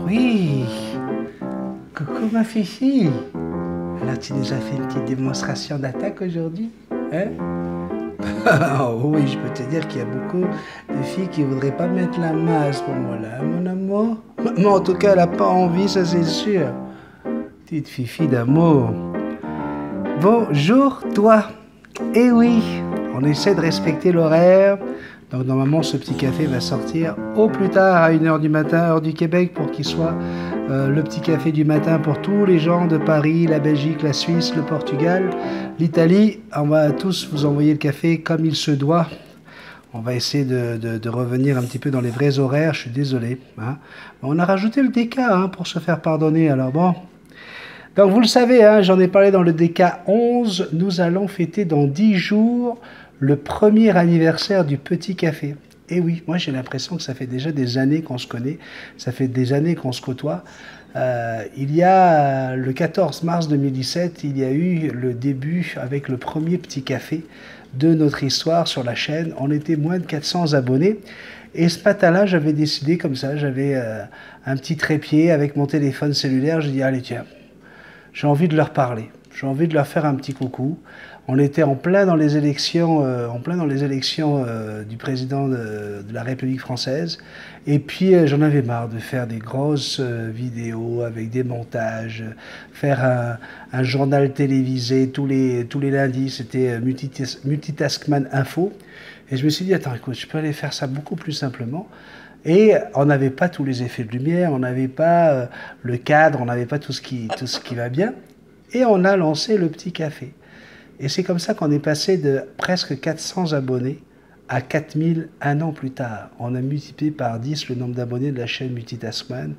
Oui, coucou ma fifi. Alors tu nous as fait une petite démonstration d'attaque aujourd'hui, hein? Oh oui, je peux te dire qu'il y a beaucoup de filles qui voudraient pas mettre la main à ce moment-là, mon amour. Mais en tout cas, elle n'a pas envie, ça c'est sûr. Petite fifi d'amour. Bonjour toi. Eh oui, on essaie de respecter l'horaire. Donc normalement ce petit café va sortir au plus tard à 1 h du matin, heure du Québec, pour qu'il soit le petit café du matin pour tous les gens de Paris, la Belgique, la Suisse, le Portugal, l'Italie. On va tous vous envoyer le café comme il se doit. On va essayer de revenir un petit peu dans les vrais horaires, je suis désolé. Hein. On a rajouté le DK pour se faire pardonner, alors bon. Donc vous le savez, j'en ai parlé dans le DK 11, nous allons fêter dans 10 jours le premier anniversaire du Petit Café. Et oui, moi j'ai l'impression que ça fait déjà des années qu'on se connaît, ça fait des années qu'on se côtoie. Il y a le 14 mars 2017, il y a eu le début avec le premier Petit Café de notre histoire sur la chaîne. On était moins de 400 abonnés. Et ce matin-là, j'avais décidé comme ça, j'avais un petit trépied avec mon téléphone cellulaire. J'ai dit, allez tiens, j'ai envie de leur parler, j'ai envie de leur faire un petit coucou. On était en plein dans les élections, du président de la République française. Et puis j'en avais marre de faire des grosses vidéos avec des montages, faire un journal télévisé tous les lundis, c'était Multitaskman Info. Et je me suis dit, attends, écoute, je peux aller faire ça beaucoup plus simplement. Et on n'avait pas tous les effets de lumière, on n'avait pas le cadre, on n'avait pas tout ce qui va bien. Et on a lancé le Petit Café. Et c'est comme ça qu'on est passé de presque 400 abonnés à 4000 un an plus tard. On a multiplié par 10 le nombre d'abonnés de la chaîne Multitaskman.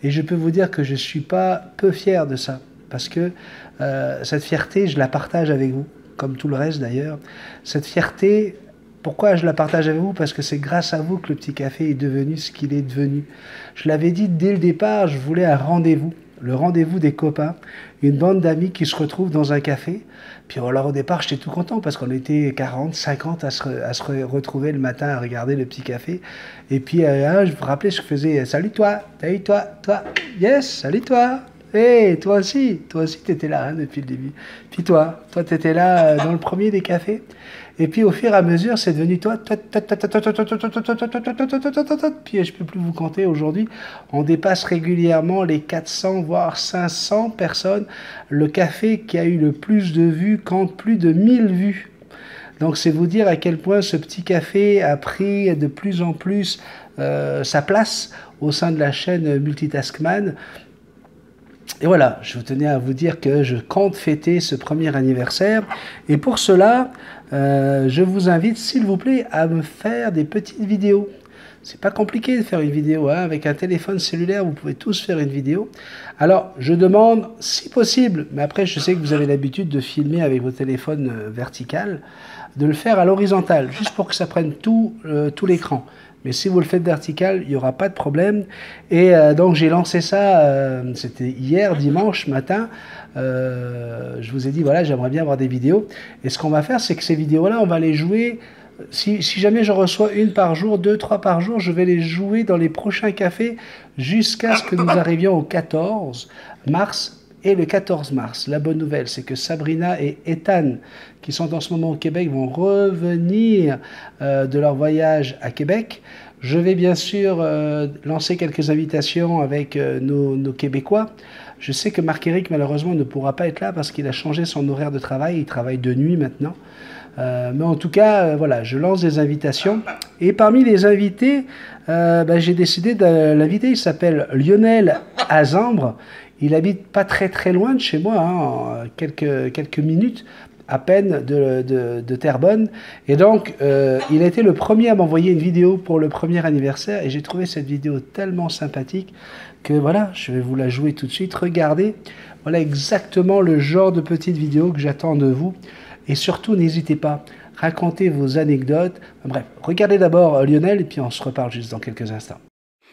Et je peux vous dire que je ne suis pas peu fier de ça. Parce que cette fierté, je la partage avec vous, comme tout le reste d'ailleurs. Cette fierté, pourquoi je la partage avec vous? Parce que c'est grâce à vous que le Petit Café est devenu ce qu'il est devenu. Je l'avais dit dès le départ, je voulais un rendez-vous. Le rendez-vous des copains, une bande d'amis qui se retrouvent dans un café. Puis alors au départ, j'étais tout content parce qu'on était 40, 50 à se retrouver le matin à regarder le Petit Café. Et puis je vous rappelais, je faisais « Salut toi, yes, salut toi, hey, toi aussi t'étais là depuis le début. Puis toi t'étais là dans le premier des cafés. Et puis au fur et à mesure, c'est devenu toi. Puis je peux plus vous compter aujourd'hui. On dépasse régulièrement les 400 voire 500 personnes. Le café qui a eu le plus de vues compte plus de 1000 vues. Donc c'est vous dire à quel point ce Petit Café a pris de plus en plus sa place au sein de la chaîne Multitaskman. Et voilà, je tenais à vous dire que je compte fêter ce premier anniversaire. Et pour cela, je vous invite, s'il vous plaît, à me faire des petites vidéos. C'est pas compliqué de faire une vidéo, avec un téléphone cellulaire, vous pouvez tous faire une vidéo. Alors, je demande, si possible, mais après je sais que vous avez l'habitude de filmer avec vos téléphones vertical, de le faire à l'horizontale, juste pour que ça prenne tout l'écran. Mais si vous le faites vertical, il n'y aura pas de problème. Et donc j'ai lancé ça, c'était hier, dimanche matin. Je vous ai dit, voilà, j'aimerais bien avoir des vidéos. Et ce qu'on va faire, c'est que ces vidéos-là, on va les jouer. Si jamais je reçois une par jour, 2, 3 par jour, je vais les jouer dans les prochains cafés jusqu'à ce que nous arrivions au 14 mars. Et le 14 mars, la bonne nouvelle, c'est que Sabrina et Ethan, qui sont en ce moment au Québec, vont revenir de leur voyage à Québec. Je vais bien sûr lancer quelques invitations avec nos Québécois. Je sais que Marc-Éric, malheureusement, ne pourra pas être là parce qu'il a changé son horaire de travail. Il travaille de nuit maintenant. Mais en tout cas, voilà, je lance des invitations. Et parmi les invités, j'ai décidé de l'inviter. Il s'appelle Lionel Azambre. Il habite pas très loin de chez moi, quelques minutes à peine de Terrebonne. Et donc, il a été le premier à m'envoyer une vidéo pour le premier anniversaire. Et j'ai trouvé cette vidéo tellement sympathique que voilà, je vais vous la jouer tout de suite. Regardez, voilà exactement le genre de petite vidéo que j'attends de vous. Et surtout, n'hésitez pas, racontez vos anecdotes. Bref, regardez d'abord Lionel et puis on se reparle juste dans quelques instants.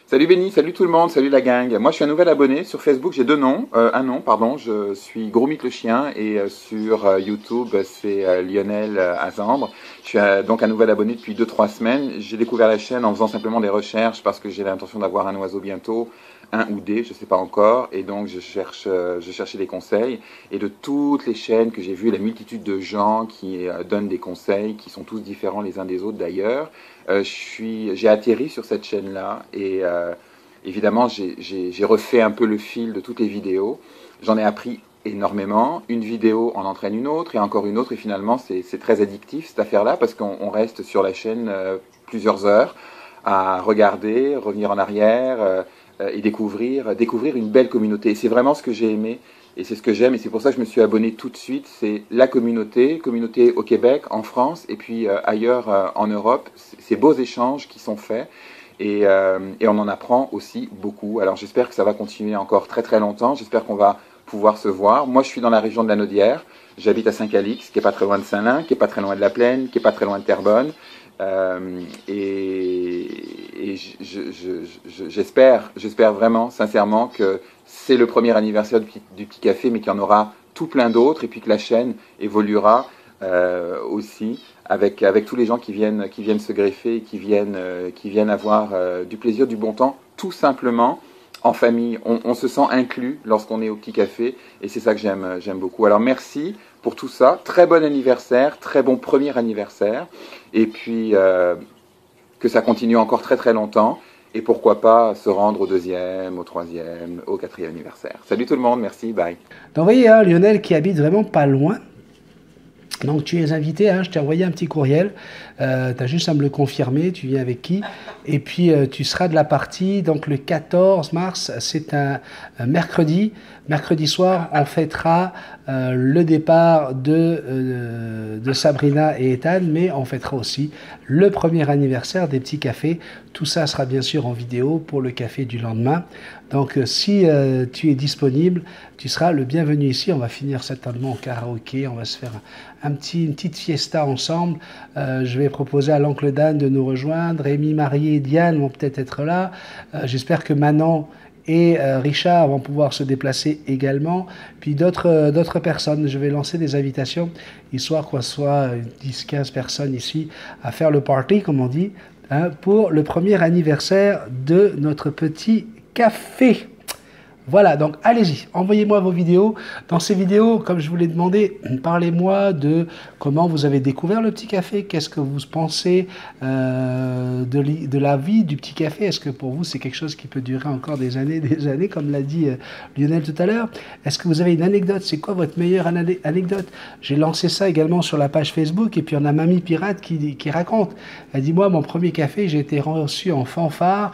Salut Benny, salut tout le monde, salut la gang. Moi je suis un nouvel abonné sur Facebook, j'ai deux noms, un nom pardon, je suis Gromit le chien et sur YouTube c'est Lionel Azambre. Je suis donc un nouvel abonné depuis 2-3 semaines. J'ai découvert la chaîne en faisant simplement des recherches parce que j'ai l'intention d'avoir un oiseau bientôt, un ou des, je sais pas encore, et donc je cherchais des conseils. Et de toutes les chaînes que j'ai vues, la multitude de gens qui donnent des conseils, qui sont tous différents les uns des autres d'ailleurs, j'ai atterri sur cette chaîne-là et évidemment j'ai refait un peu le fil de toutes les vidéos. J'en ai appris énormément. Une vidéo en entraîne une autre et encore une autre et finalement c'est très addictif cette affaire-là parce qu'on reste sur la chaîne plusieurs heures à regarder, revenir en arrière et découvrir une belle communauté. Et c'est vraiment ce que j'ai aimé et c'est ce que j'aime et c'est pour ça que je me suis abonné tout de suite. C'est la communauté au Québec, en France et puis ailleurs en Europe. Ces beaux échanges qui sont faits et on en apprend aussi beaucoup. Alors j'espère que ça va continuer encore très très longtemps. J'espère qu'on va pouvoir se voir. Moi je suis dans la région de la Naudière. J'habite à Saint-Calix, qui est pas très loin de Saint-Lin, qui est pas très loin de la Plaine, qui est pas très loin de Terrebonne. Et j'espère vraiment, sincèrement, que c'est le premier anniversaire du Petit Café, mais qu'il y en aura tout plein d'autres, et puis que la chaîne évoluera aussi, avec tous les gens qui viennent se greffer, et qui viennent avoir du plaisir, du bon temps, tout simplement, en famille. On se sent inclus lorsqu'on est au Petit Café, et c'est ça que j'aime beaucoup. Alors merci pour tout ça, très bon anniversaire, très bon premier anniversaire, et puis que ça continue encore très très longtemps, et pourquoi pas se rendre au deuxième, au troisième, au quatrième anniversaire. Salut tout le monde, merci, bye. Donc vous voyez, hein, Lionel qui habite vraiment pas loin. Donc tu es invité, hein, je t'ai envoyé un petit courriel, tu as juste à me le confirmer, tu viens avec qui, et puis tu seras de la partie, donc le 14 mars, c'est un mercredi soir, on fêtera le départ de Sabrina et Ethan, mais on fêtera aussi le premier anniversaire des Petits Cafés. Tout ça sera bien sûr en vidéo pour le café du lendemain. Donc si tu es disponible, tu seras le bienvenu ici. On va finir certainement en karaoké, on va se faire une petite fiesta ensemble. Je vais proposer à l'oncle Dan de nous rejoindre. Rémi, Marie et Diane vont peut-être être là. J'espère que Manon et Richard vont pouvoir se déplacer également. Puis d'autres personnes. Je vais lancer des invitations, histoire qu'on soit 10-15 personnes ici à faire le party, comme on dit, hein, pour le premier anniversaire de notre petit café. Voilà, donc allez-y, envoyez-moi vos vidéos. Dans ces vidéos, comme je vous l'ai demandé, parlez-moi de comment vous avez découvert le Petit Café, qu'est-ce que vous pensez de la vie du Petit Café. Est-ce que pour vous, c'est quelque chose qui peut durer encore des années, comme l'a dit Lionel tout à l'heure? Est-ce que vous avez une anecdote? C'est quoi votre meilleure anecdote? J'ai lancé ça également sur la page Facebook, et puis on a Mamie Pirate qui raconte. Elle dit, moi, mon premier café, j'ai été reçu en fanfare.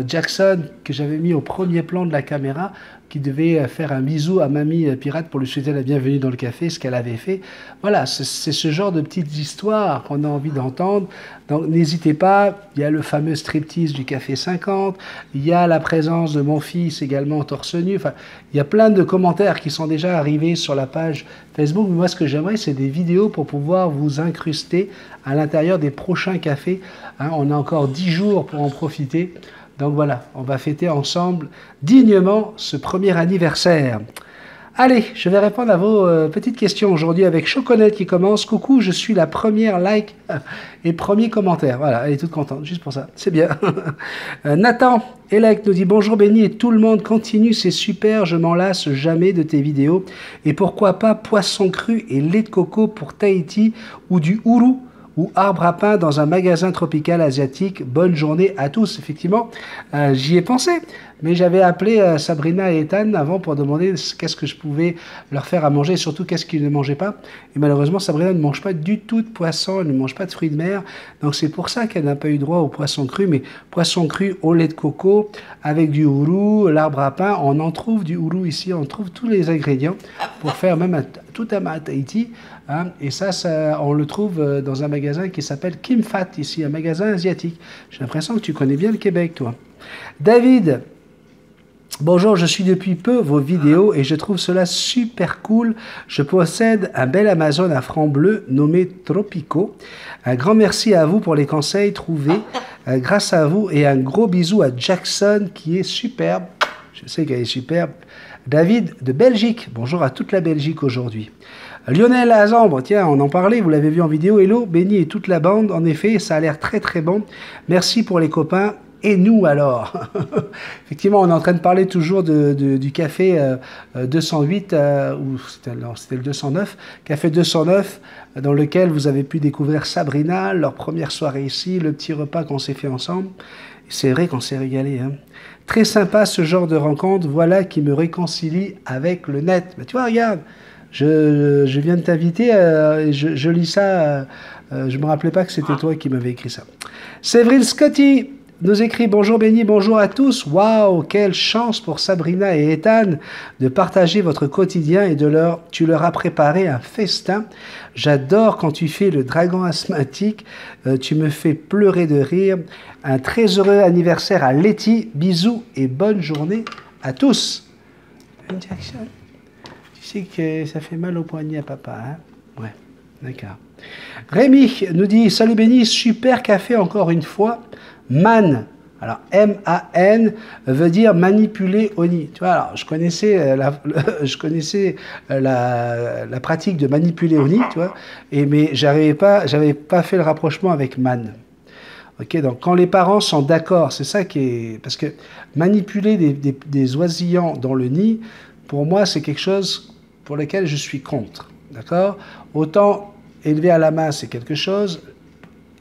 Jackson, que j'avais mis au premier plan de la caméra, qui devait faire un bisou à Mamie Pirate pour lui souhaiter la bienvenue dans le café, ce qu'elle avait fait. Voilà, c'est ce genre de petites histoires qu'on a envie d'entendre. Donc n'hésitez pas, il y a le fameux striptease du Café 50, il y a la présence de mon fils également torse nu, enfin, il y a plein de commentaires qui sont déjà arrivés sur la page Facebook. Mais moi, ce que j'aimerais, c'est des vidéos pour pouvoir vous incruster à l'intérieur des prochains cafés. Hein, on a encore 10 jours pour en profiter. Donc voilà, on va fêter ensemble dignement ce premier anniversaire. Allez, je vais répondre à vos petites questions aujourd'hui avec Choconette qui commence. Coucou, je suis la première like et premier commentaire. Voilà, elle est toute contente, juste pour ça. C'est bien. Nathan Elec nous dit bonjour Benny et tout le monde continue, c'est super, je m'en lasse jamais de tes vidéos. Et pourquoi pas poisson cru et lait de coco pour Tahiti ou du uru ou arbre à pain dans un magasin tropical asiatique. Bonne journée à tous. Effectivement, j'y ai pensé, mais j'avais appelé Sabrina et Ethan avant pour demander qu'est-ce que je pouvais leur faire à manger et surtout qu'est-ce qu'ils ne mangeaient pas. Et malheureusement, Sabrina ne mange pas du tout de poisson, elle ne mange pas de fruits de mer. Donc c'est pour ça qu'elle n'a pas eu droit au poisson cru, mais poisson cru au lait de coco avec du uru, l'arbre à pain. On en trouve du uru ici, on trouve tous les ingrédients pour faire même tout à Tahiti. Hein, et ça, on le trouve dans un magasin qui s'appelle Kim Fat, ici, un magasin asiatique. J'ai l'impression que tu connais bien le Québec, toi. David, bonjour, je suis depuis peu vos vidéos et je trouve cela super cool. Je possède un bel Amazon à franc bleu nommé Tropico. Un grand merci à vous pour les conseils trouvés. grâce à vous. Et un gros bisou à Jackson qui est superbe. Je sais qu'elle est superbe. David de Belgique. Bonjour à toute la Belgique aujourd'hui. Lionel Azambre, tiens, on en parlait, vous l'avez vu en vidéo. Hello, Benny et toute la bande. En effet, ça a l'air très très bon. Merci pour les copains. Et nous alors? Effectivement, on est en train de parler toujours du café 208, ou c'était le 209, café 209, dans lequel vous avez pu découvrir Sabrina, leur première soirée ici, le petit repas qu'on s'est fait ensemble. C'est vrai qu'on s'est régalé. Hein. Très sympa ce genre de rencontre, voilà qui me réconcilie avec le net. Mais tu vois, regarde, je viens de t'inviter, je lis ça, je ne me rappelais pas que c'était toi qui m'avais écrit ça. Séverine Scotty nous écrit « Bonjour Benny, bonjour à tous. Waouh, quelle chance pour Sabrina et Ethan de partager votre quotidien et tu leur as préparé un festin. J'adore quand tu fais le dragon asthmatique. Tu me fais pleurer de rire. Un très heureux anniversaire à Letty. Bisous et bonne journée à tous. » Jackson, tu sais que ça fait mal au poignet à papa, hein? Ouais, d'accord. Rémi nous dit « Salut Benny, super café encore une fois. » Man, alors M-A-N veut dire manipuler Oni. Tu vois, alors je connaissais la pratique de manipuler Oni, tu vois, mais j'avais pas fait le rapprochement avec man. Ok, donc quand les parents sont d'accord, c'est ça qui est, parce que manipuler des oisillants dans le nid, pour moi, c'est quelque chose pour lequel je suis contre. D'accord? Autant élever à la main, c'est quelque chose.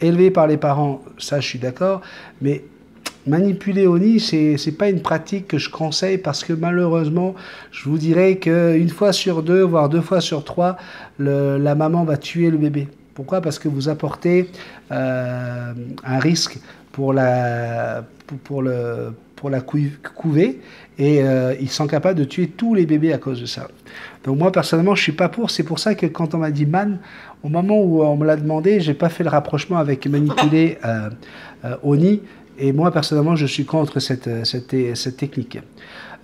Élevé par les parents, ça je suis d'accord, mais manipuler au nid, c'est pas une pratique que je conseille parce que malheureusement, je vous dirais qu'une fois sur deux, voire 2 fois sur 3, la maman va tuer le bébé. Pourquoi? Parce que vous apportez un risque pour la couver et ils sont capables de tuer tous les bébés à cause de ça. Donc moi personnellement je suis pas pour, c'est pour ça que quand on m'a dit man, au moment où on me l'a demandé, j'ai pas fait le rapprochement avec manipuler Oni, et moi personnellement je suis contre cette technique.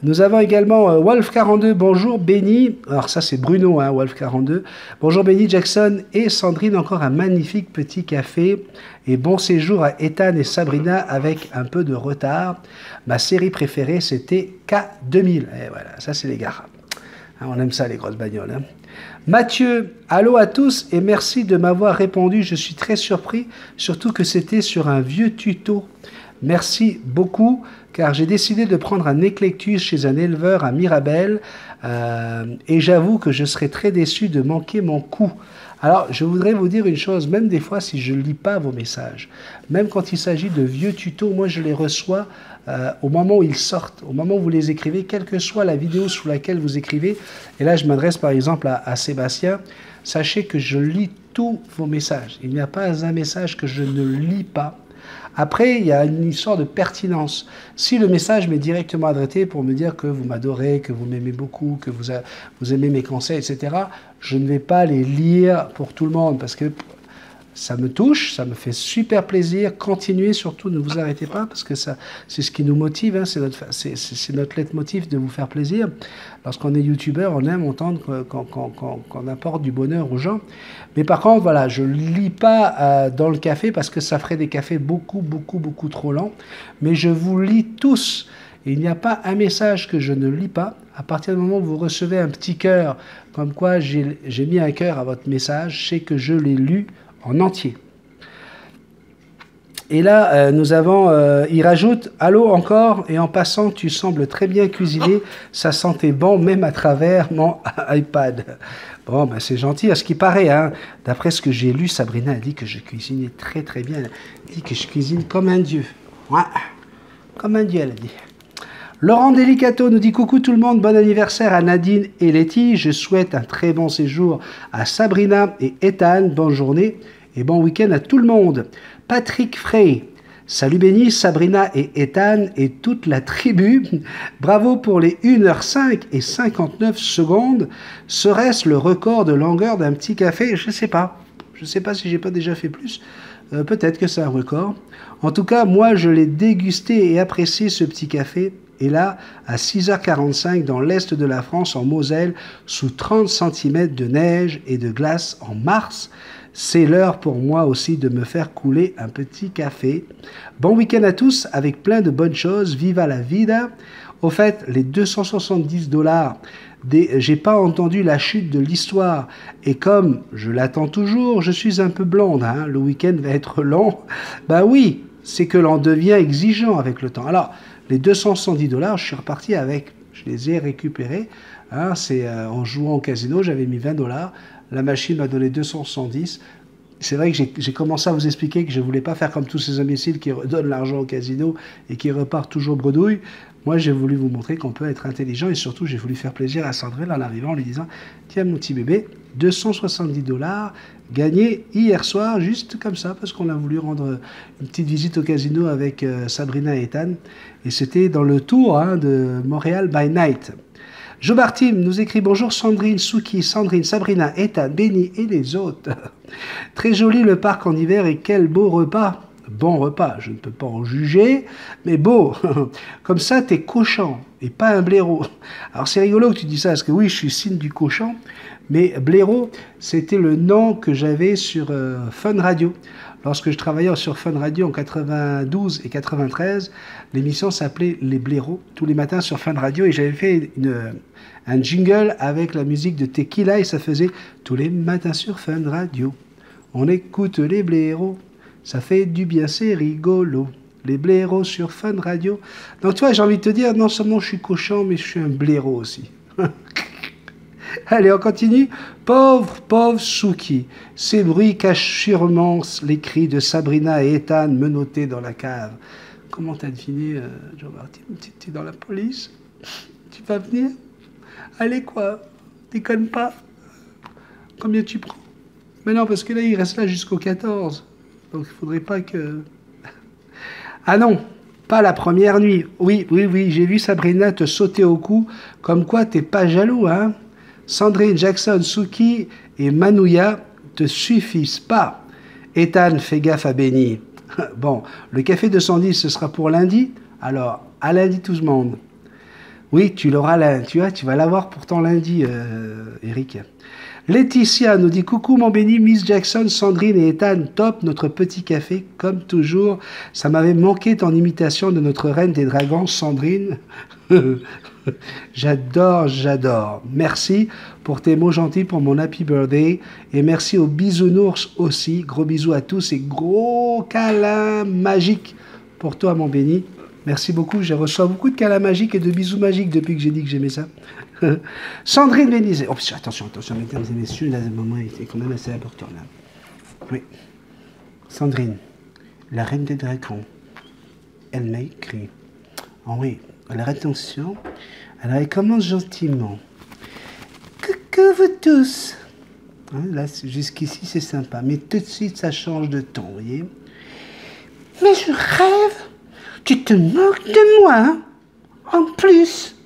Nous avons également Wolf42, bonjour Benny, alors ça c'est Bruno, hein, Wolf42, bonjour Benny, Jackson et Sandrine, encore un magnifique petit café, et bon séjour à Ethan et Sabrina avec un peu de retard. Ma série préférée c'était K2000, et voilà, ça c'est les gars. On aime ça, les grosses bagnoles. Hein. Mathieu, allô à tous et merci de m'avoir répondu. Je suis très surpris, surtout que c'était sur un vieux tuto. Merci beaucoup, car j'ai décidé de prendre un éclectus chez un éleveur à Mirabel et j'avoue que je serais très déçu de manquer mon coup. Alors, je voudrais vous dire une chose, même des fois, si je ne lis pas vos messages, même quand il s'agit de vieux tutos, moi, je les reçois au moment où ils sortent, au moment où vous les écrivez, quelle que soit la vidéo sous laquelle vous écrivez. Et là, je m'adresse par exemple à Sébastien. Sachez que je lis tous vos messages. Il n'y a pas un message que je ne lis pas. Après, il y a une histoire de pertinence. Si le message m'est directement adressé pour me dire que vous m'adorez, que vous m'aimez beaucoup, que vous aimez mes conseils, etc., je ne vais pas les lire pour tout le monde parce que ça me touche, ça me fait super plaisir. Continuez, surtout, ne vous arrêtez pas parce que ça, c'est ce qui nous motive, hein, c'est notre leitmotiv de vous faire plaisir. Lorsqu'on est youtubeur, on aime entendre qu'on apporte du bonheur aux gens. Mais par contre, voilà, je ne lis pas dans le café parce que ça ferait des cafés beaucoup trop lents. Mais je vous lis tous. Et il n'y a pas un message que je ne lis pas. À partir du moment où vous recevez un petit cœur, comme quoi j'ai mis un cœur à votre message, c'est que je l'ai lu en entier. Et là, nous avons, il rajoute « Allô encore, et en passant, tu sembles très bien cuisiner, ça sentait bon même à travers mon iPad. » Bon, ben c'est gentil, à ce qui paraît, hein. D'après ce que j'ai lu, Sabrina a dit que je cuisinais très bien. Elle a dit que je cuisine comme un dieu. Ouais, comme un dieu, elle a dit. Laurent Delicato nous dit « Coucou tout le monde, bon anniversaire à Nadine et Letty. Je souhaite un très bon séjour à Sabrina et Ethan. Bonne journée et bon week-end à tout le monde. » Patrick Frey, salut Benny, Sabrina et Ethan et toute la tribu. Bravo pour les 1h05 et 59 secondes. Serait-ce le record de longueur d'un petit café? Je ne sais pas. Je ne sais pas si j'ai pas déjà fait plus. Peut-être que c'est un record. En tout cas, moi, je l'ai dégusté et apprécié ce petit café. Et là, à 6h45 dans l'est de la France, en Moselle, sous 30 cm de neige et de glace en mars. c'est l'heure pour moi aussi de me faire couler un petit café. Bon week-end à tous, avec plein de bonnes choses. Viva la vida. Au fait, les 270 $, j'ai pas entendu la chute de l'histoire. Et comme je l'attends toujours, je suis un peu blonde. Hein, le week-end va être long. Ben oui, c'est que l'on devient exigeant avec le temps. Alors, les 270 $, je suis reparti avec. Je les ai récupérés. Hein, c'est en jouant au casino, j'avais mis 20 $. La machine m'a donné 270. C'est vrai que j'ai commencé à vous expliquer que je ne voulais pas faire comme tous ces imbéciles qui redonnent l'argent au casino et qui repartent toujours bredouille. Moi, j'ai voulu vous montrer qu'on peut être intelligent et surtout, j'ai voulu faire plaisir à Sandrine en arrivant en lui disant « Tiens, mon petit bébé, 270 $ gagnés hier soir, juste comme ça, parce qu'on a voulu rendre une petite visite au casino avec Sabrina et Ethan. Et c'était dans le tour de Montréal by Night. Joe Bartim nous écrit « Bonjour Sandrine, Suki, Sandrine, Sabrina, Ethan, Benny et les autres. Très joli le parc en hiver et quel beau repas. Bon repas, je ne peux pas en juger, mais beau. Comme ça, t'es cochon et pas un blaireau. » Alors c'est rigolo que tu dis ça, parce que oui, je suis signe du cochon, mais blaireau, c'était le nom que j'avais sur Fun Radio. Lorsque je travaillais sur Fun Radio en 92 et 93, l'émission s'appelait Les Blaireaux, tous les matins sur Fun Radio, et j'avais fait un jingle avec la musique de Tequila, et ça faisait « Tous les matins sur Fun Radio, on écoute les blaireaux, ça fait du bien, c'est rigolo, les blaireaux sur Fun Radio. » Donc tu vois, j'ai envie de te dire, non seulement je suis cochon, mais je suis un blaireau aussi. Allez, on continue. Pauvre, pauvre Suki. Ces bruits cachent sûrement les cris de Sabrina et Ethan menottés dans la cave. Comment t'as deviné, Joe Martin? Tu es dans la police? Tu vas venir? Allez, quoi? Déconne pas. Combien tu prends? Mais non, parce que là, il reste là jusqu'au 14. Donc, il faudrait pas que... Ah non, pas la première nuit. Oui, j'ai vu Sabrina te sauter au cou. Comme quoi, t'es pas jaloux, hein? Sandrine, Jackson, Suki et Manouya te suffisent pas. Ethan, fais gaffe à Benny. Bon, le café 210, ce sera pour lundi. Alors, à lundi tout le monde. Oui, tu l'auras lundi. Tu vas l'avoir pourtant lundi, Eric. Laetitia nous dit « Coucou mon Benny, Miss Jackson, Sandrine et Ethan, top notre petit café, comme toujours. Ça m'avait manqué ton imitation de notre reine des dragons, Sandrine. » J'adore. Merci pour tes mots gentils pour mon happy birthday. Et merci aux bisounours aussi. Gros bisous à tous et gros câlins magiques pour toi, mon Benny. Merci beaucoup. J'ai reçu beaucoup de câlins magiques et de bisous magiques depuis que j'ai dit que j'aimais ça. Sandrine Bénizet. Oh, attention, mesdames et messieurs, là, le moment est quand même assez important. Là. Oui. Sandrine, la reine des dragons. Elle m'a écrit. Oh oui. Alors attention, alors elle commence gentiment. Coucou vous tous. Hein, là, jusqu'ici c'est sympa, mais tout de suite ça change de ton, vous voyez. Mais je rêve, tu te moques de moi, hein? En plus.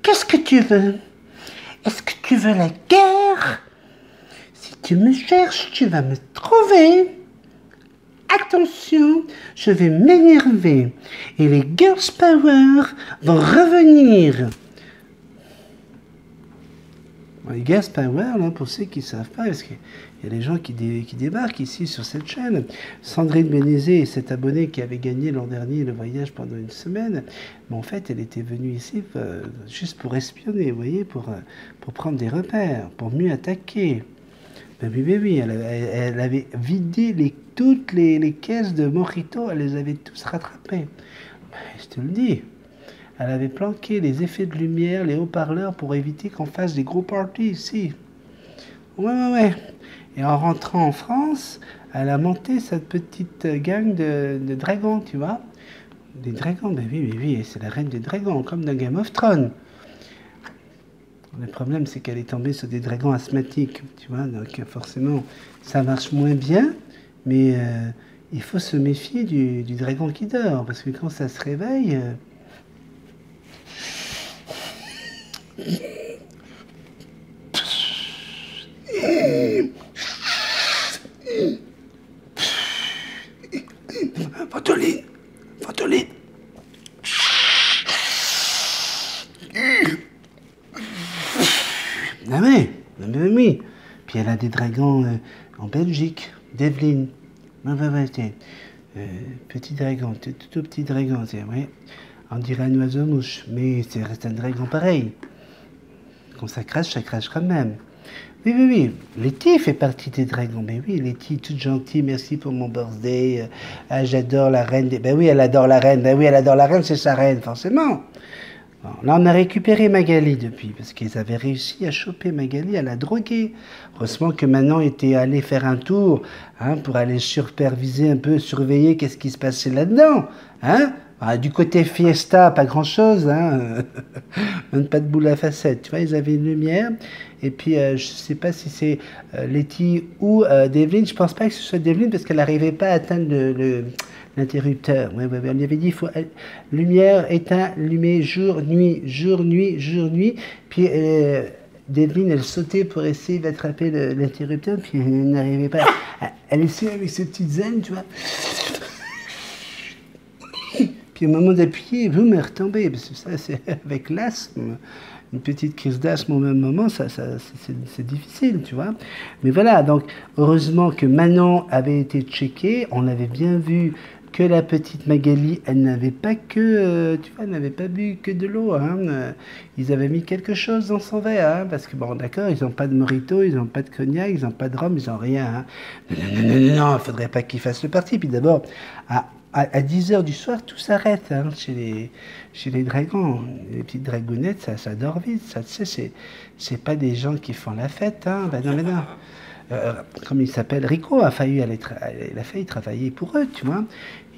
Qu'est-ce que tu veux? Est-ce que tu veux la guerre? Si tu me cherches, tu vas me trouver. Attention, je vais m'énerver et les Girls Power vont revenir. Les Girls Power, là, pour ceux qui ne savent pas, parce qu'il y a des gens qui débarquent ici sur cette chaîne. Sandrine Bénézé est cette abonnée qui avait gagné l'an dernier le voyage pendant une semaine. Mais en fait, elle était venue ici juste pour espionner, vous voyez, pour prendre des repères, pour mieux attaquer. Ben oui, elle avait vidé toutes les caisses de Mojito, elle les avait tous rattrapées. Ben, je te le dis. Elle avait planqué les effets de lumière, les haut-parleurs pour éviter qu'on fasse des gros parties ici. Ouais. Et en rentrant en France, elle a monté cette petite gang de dragons, tu vois. Des dragons, ben oui, c'est la reine des dragons, comme dans Game of Thrones. Le problème, c'est qu'elle est tombée sur des dragons asthmatiques, tu vois, donc forcément, ça marche moins bien, mais il faut se méfier du dragon qui dort, parce que quand ça se réveille... Ventoline. Ah oui. Puis elle a des dragons en Belgique, d'Evelyne. Petit dragon, tout petit dragon, ouais. On dirait un oiseau-mouche, mais c'est reste un dragon pareil. Quand ça crache quand même. Oui, oui, oui. Letty fait partie des dragons. Mais oui, Letty, toute gentille, merci pour mon birthday. Ah, j'adore la reine. Ben oui, elle adore la reine. Ben oui, elle adore la reine, c'est sa reine, forcément. Bon, là, on a récupéré Magali depuis, parce qu'ils avaient réussi à choper Magali, à la droguer. Heureusement que Manon était allé faire un tour, hein, pour aller superviser un peu, surveiller qu'est-ce qui se passait là-dedans, hein. Ah, du côté fiesta, pas grand-chose, hein. Même pas de boule à facettes. Tu vois, ils avaient une lumière. Et puis, je sais pas si c'est Letty ou Develyne. Je pense pas que ce soit Develyne parce qu'elle n'arrivait pas à atteindre l'interrupteur. Ouais, on lui avait dit, il faut lumière, éteint, lumière, jour, nuit, jour, nuit, jour, nuit. Puis Develyne, elle sautait pour essayer d'attraper l'interrupteur. Puis elle n'arrivait pas. Elle essayait avec ses petites ailes, tu vois. Puis au moment d'appuyer, boum, elle retombait. Parce que ça, c'est avec l'asthme. Une petite crise d'asthme au même moment, c'est difficile, tu vois. Mais voilà, donc heureusement que Manon avait été checkée. On avait bien vu que la petite Magali, elle n'avait pas que, tu vois, elle n'avait pas bu que de l'eau. Hein. Ils avaient mis quelque chose dans son verre, hein, parce que bon, d'accord, ils n'ont pas de mojito, ils n'ont pas de cognac, ils n'ont pas de rhum, ils n'ont rien. Hein. Non, il ne faudrait pas qu'ils fassent le parti. Puis d'abord, à 10h du soir, tout s'arrête hein, chez les dragons. Les petites dragounettes, ça dort vite. Ça, tu sais, c'est pas des gens qui font la fête. Hein. Ben non, mais non. Comme il s'appelle, Rico il a failli travailler pour eux, tu vois.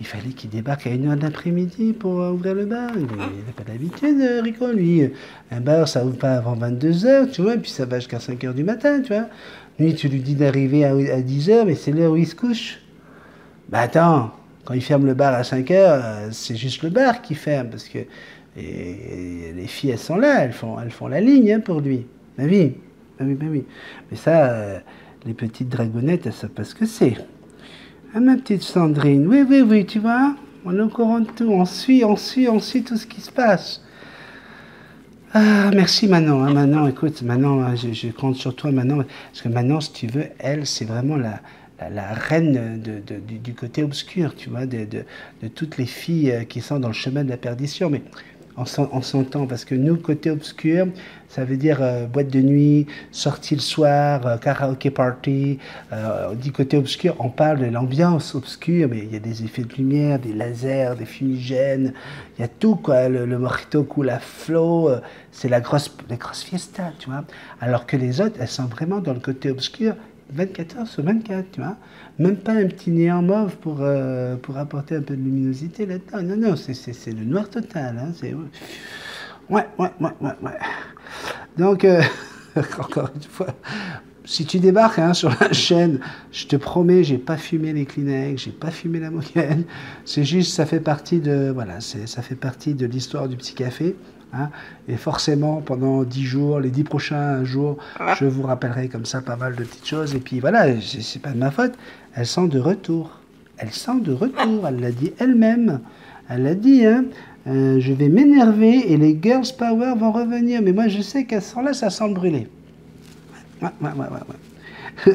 Il fallait qu'il débarque à 1h de l'après-midi pour ouvrir le bar. Il n'a pas d'habitude, Rico, lui. Un bar, ça ouvre pas avant 22h, tu vois, et puis ça va jusqu'à 5h du matin, tu vois. Lui, tu lui dis d'arriver à 10h, mais c'est l'heure où il se couche. Bah attends, quand il ferme le bar à 5h, c'est juste le bar qui ferme, parce que les filles, elles sont là, elles font la ligne hein, pour lui. Ben oui, ben oui, ben oui. Mais ça, les petites dragonnettes, elles savent pas ce que c'est. Ah, ma petite Sandrine, oui, tu vois, on est au courant de tout, on suit tout ce qui se passe. Ah, merci Manon, hein, Manon, écoute, Manon, je compte sur toi, Manon, parce que Manon, si tu veux, elle, c'est vraiment la reine du côté obscur, tu vois, de toutes les filles qui sont dans le chemin de la perdition. Mais on s'entend, parce que nous, côté obscur, ça veut dire boîte de nuit, sortie le soir, karaoké party. Du côté obscur, on parle de l'ambiance obscure, mais il y a des effets de lumière, des lasers, des fumigènes, il y a tout, quoi. Le mojito coule à flot, c'est la grosse fiesta, tu vois. Alors que les autres, elles sont vraiment dans le côté obscur, 24h/24, tu vois. Même pas un petit néant mauve pour apporter un peu de luminosité là-dedans. Non, c'est le noir total. Hein, ouais. Donc, encore une fois, si tu débarques hein, sur la chaîne, je te promets, j'ai pas fumé les Kleenex, j'ai pas fumé la moyenne. C'est juste, ça fait partie de l'histoire du petit café. Hein, et forcément, pendant 10 jours, les 10 prochains jours, je vous rappellerai comme ça pas mal de petites choses. Et puis voilà, c'est pas de ma faute. Elles sont de retour. Elle l'a dit elle-même. Elle l'a dit, hein. Je vais m'énerver et les Girls Power vont revenir. Mais moi, je sais qu'elles sont là, ça sent brûler. Ouais.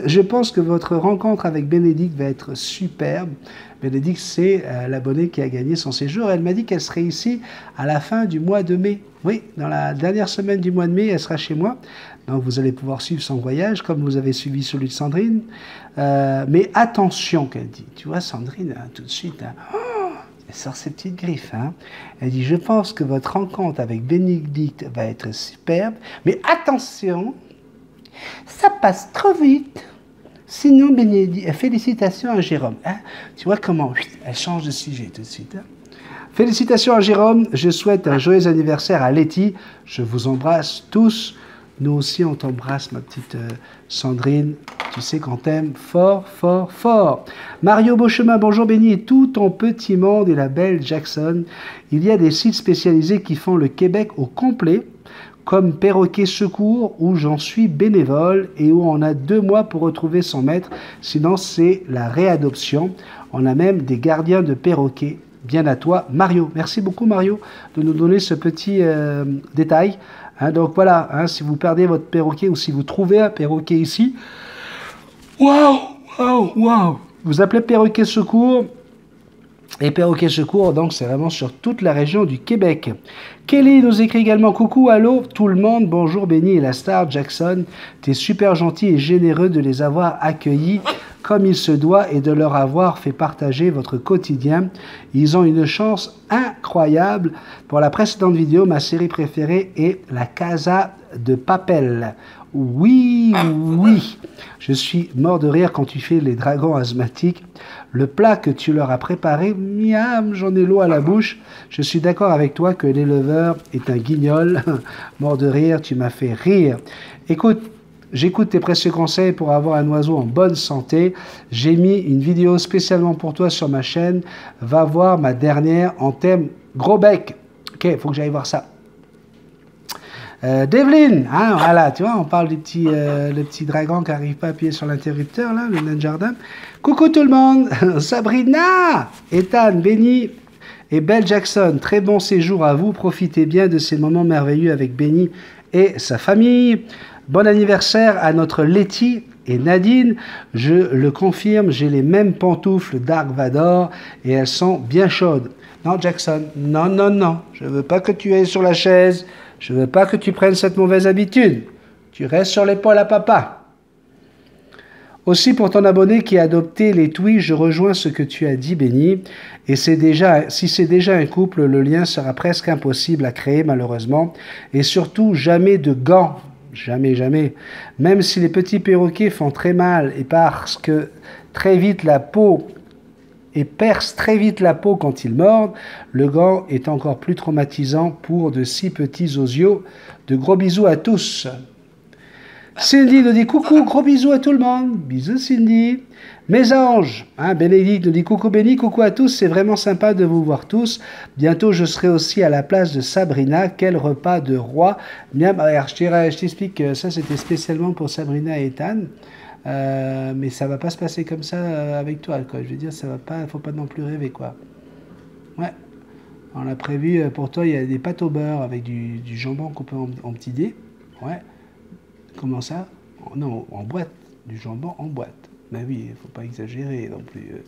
Je pense que votre rencontre avec Bénédicte va être superbe. Bénédicte, c'est l'abonnée qui a gagné son séjour. Elle m'a dit qu'elle serait ici à la fin du mois de mai. Oui, dans la dernière semaine du mois de mai, elle sera chez moi. Donc vous allez pouvoir suivre son voyage, comme vous avez suivi celui de Sandrine. Mais attention, qu'elle dit. Tu vois, Sandrine, hein, tout de suite, hein, elle sort ses petites griffes. Hein. Elle dit, je pense que votre rencontre avec Bénédicte va être superbe. Mais attention, ça passe trop vite. Sinon, Bénédicte, félicitations à Jérôme. Hein. Tu vois comment elle change de sujet tout de suite. Hein. Félicitations à Jérôme. Je souhaite un joyeux anniversaire à Letty. Je vous embrasse tous. Nous aussi, on t'embrasse, ma petite Sandrine. Tu sais qu'on t'aime fort, fort, fort. Mario Beauchemin, bonjour Béni et tout ton petit monde et la belle Jackson. Il y a des sites spécialisés qui font le Québec au complet, comme Perroquet Secours, où j'en suis bénévole et où on a 2 mois pour retrouver son maître. Sinon, c'est la réadoption. On a même des gardiens de perroquets. Bien à toi, Mario. Merci beaucoup, Mario, de nous donner ce petit détail. Hein, donc voilà, hein, si vous perdez votre perroquet ou si vous trouvez un perroquet ici, waouh, waouh, waouh, vous appelez perroquet secours. Et perroquet secours, donc c'est vraiment sur toute la région du Québec. Kelly nous écrit également coucou, allô, tout le monde, bonjour Benny et la star Jackson. T'es super gentil et généreux de les avoir accueillis comme il se doit et de leur avoir fait partager votre quotidien. Ils ont une chance incroyable. Pour la précédente vidéo, ma série préférée est La Casa de Papel. Oui, oui, je suis mort de rire quand tu fais les dragons asthmatiques. Le plat que tu leur as préparé, miam, j'en ai l'eau à la bouche. Je suis d'accord avec toi que l'éleveur est un guignol. Mort de rire, tu m'as fait rire. Écoute, j'écoute tes précieux conseils pour avoir un oiseau en bonne santé. J'ai mis une vidéo spécialement pour toi sur ma chaîne. Va voir ma dernière en thème gros bec. Ok, il faut que j'aille voir ça. Devlin, hein, voilà, tu vois, on parle du petit, le petit dragon qui n'arrive pas à appuyer sur l'interrupteur, là, le nain de jardin. Coucou tout le monde, Sabrina, Ethan, Benny et Belle Jackson, très bon séjour à vous, profitez bien de ces moments merveilleux avec Benny et sa famille. Bon anniversaire à notre Letty et Nadine, je le confirme, j'ai les mêmes pantoufles Dark Vador et elles sont bien chaudes. Non Jackson, non, non, non, je veux pas que tu ailles sur la chaise. Je ne veux pas que tu prennes cette mauvaise habitude. Tu restes sur l'épaule à papa. Aussi, pour ton abonné qui a adopté les Twi, je rejoins ce que tu as dit, Benny. Et si c'est déjà un couple, le lien sera presque impossible à créer, malheureusement. Et surtout, jamais de gants. Jamais, jamais. Même si les petits perroquets font très mal et parce que très vite la peau et perce très vite la peau quand ils mordent, le gant est encore plus traumatisant pour de si petits osios. De gros bisous à tous. Cindy nous dit coucou, gros bisous à tout le monde. Bisous Cindy. Mes anges, hein, Bénédicte nous dit coucou Béni, coucou à tous, c'est vraiment sympa de vous voir tous. Bientôt je serai aussi à la place de Sabrina, quel repas de roi. Miam, alors, je t'explique que ça c'était spécialement pour Sabrina et Ethan. Mais ça va pas se passer comme ça avec toi, quoi. Je veux dire, ça va pas, faut pas non plus rêver, quoi. Ouais. On a prévu pour toi, il y a des pâtes au beurre avec du jambon coupé en petits dés. Ouais. Comment ça? Non, en boîte. Du jambon en boîte. Ben oui, il faut pas exagérer non plus.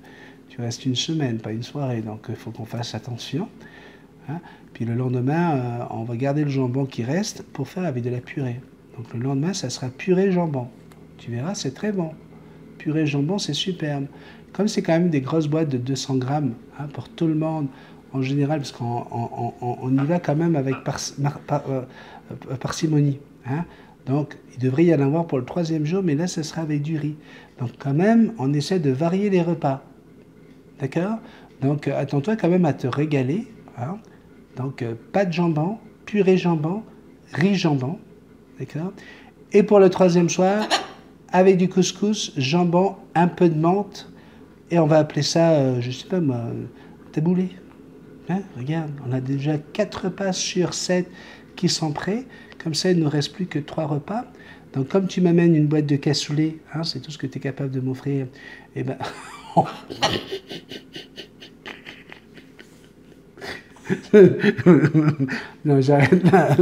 Tu restes une semaine, pas une soirée, donc il faut qu'on fasse attention. Hein. Puis le lendemain, on va garder le jambon qui reste pour faire avec de la purée. Donc le lendemain, ça sera purée jambon. Tu verras, c'est très bon. Purée jambon, c'est superbe. Comme c'est quand même des grosses boîtes de 200 grammes hein, pour tout le monde, en général, parce qu'on y va quand même avec parcimonie. Hein. Donc, il devrait y en avoir pour le 3e jour, mais là, ce sera avec du riz. Donc, quand même, on essaie de varier les repas. D'accord? Donc, attends-toi quand même à te régaler. Hein. Donc, pâte jambon, purée jambon, riz jambon. D'accord? Et pour le 3e soir, avec du couscous, jambon, un peu de menthe, et on va appeler ça, je sais pas moi, taboulé. Hein, regarde, on a déjà 4 repas sur 7 qui sont prêts. Comme ça, il ne nous reste plus que 3 repas. Donc, comme tu m'amènes une boîte de cassoulet, hein, c'est tout ce que tu es capable de m'offrir, eh ben... non, j'arrête là.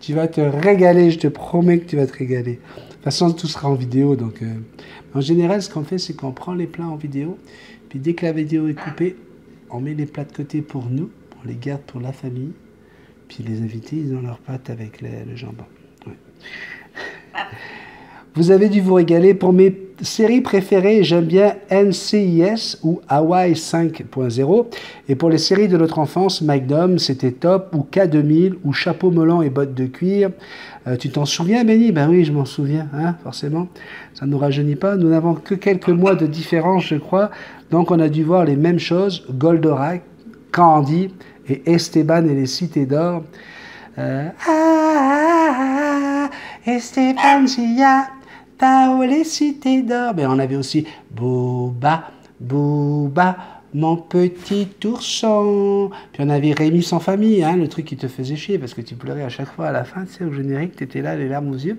Tu vas te régaler, je te promets que tu vas te régaler. De toute façon, tout sera en vidéo. Donc, en général, ce qu'on fait, c'est qu'on prend les plats en vidéo. Puis dès que la vidéo est coupée, on met les plats de côté pour nous. On les garde pour la famille. Puis les invités, ils ont leurs pâtes avec le jambon. Ouais. Vous avez dû vous régaler. Pour mes séries préférées, j'aime bien NCIS ou Hawaii 5.0. Et pour les séries de notre enfance, McDom, c'était top, ou K2000, ou Chapeau melon et bottes de cuir. Tu t'en souviens, Benny? Ben oui, je m'en souviens, hein, forcément. Ça ne nous rajeunit pas. Nous n'avons que quelques mois de différence, je crois. Donc on a dû voir les mêmes choses. Goldorak, Candy et Esteban et les Cités d'Or. Esteban, Zia, Tao, les Cités d'Or. Ben, on avait aussi Booba, Booba, mon petit ourson. Puis on avait Rémi sans famille, hein, le truc qui te faisait chier parce que tu pleurais à chaque fois à la fin, tu sais, au générique, tu étais là, les larmes aux yeux.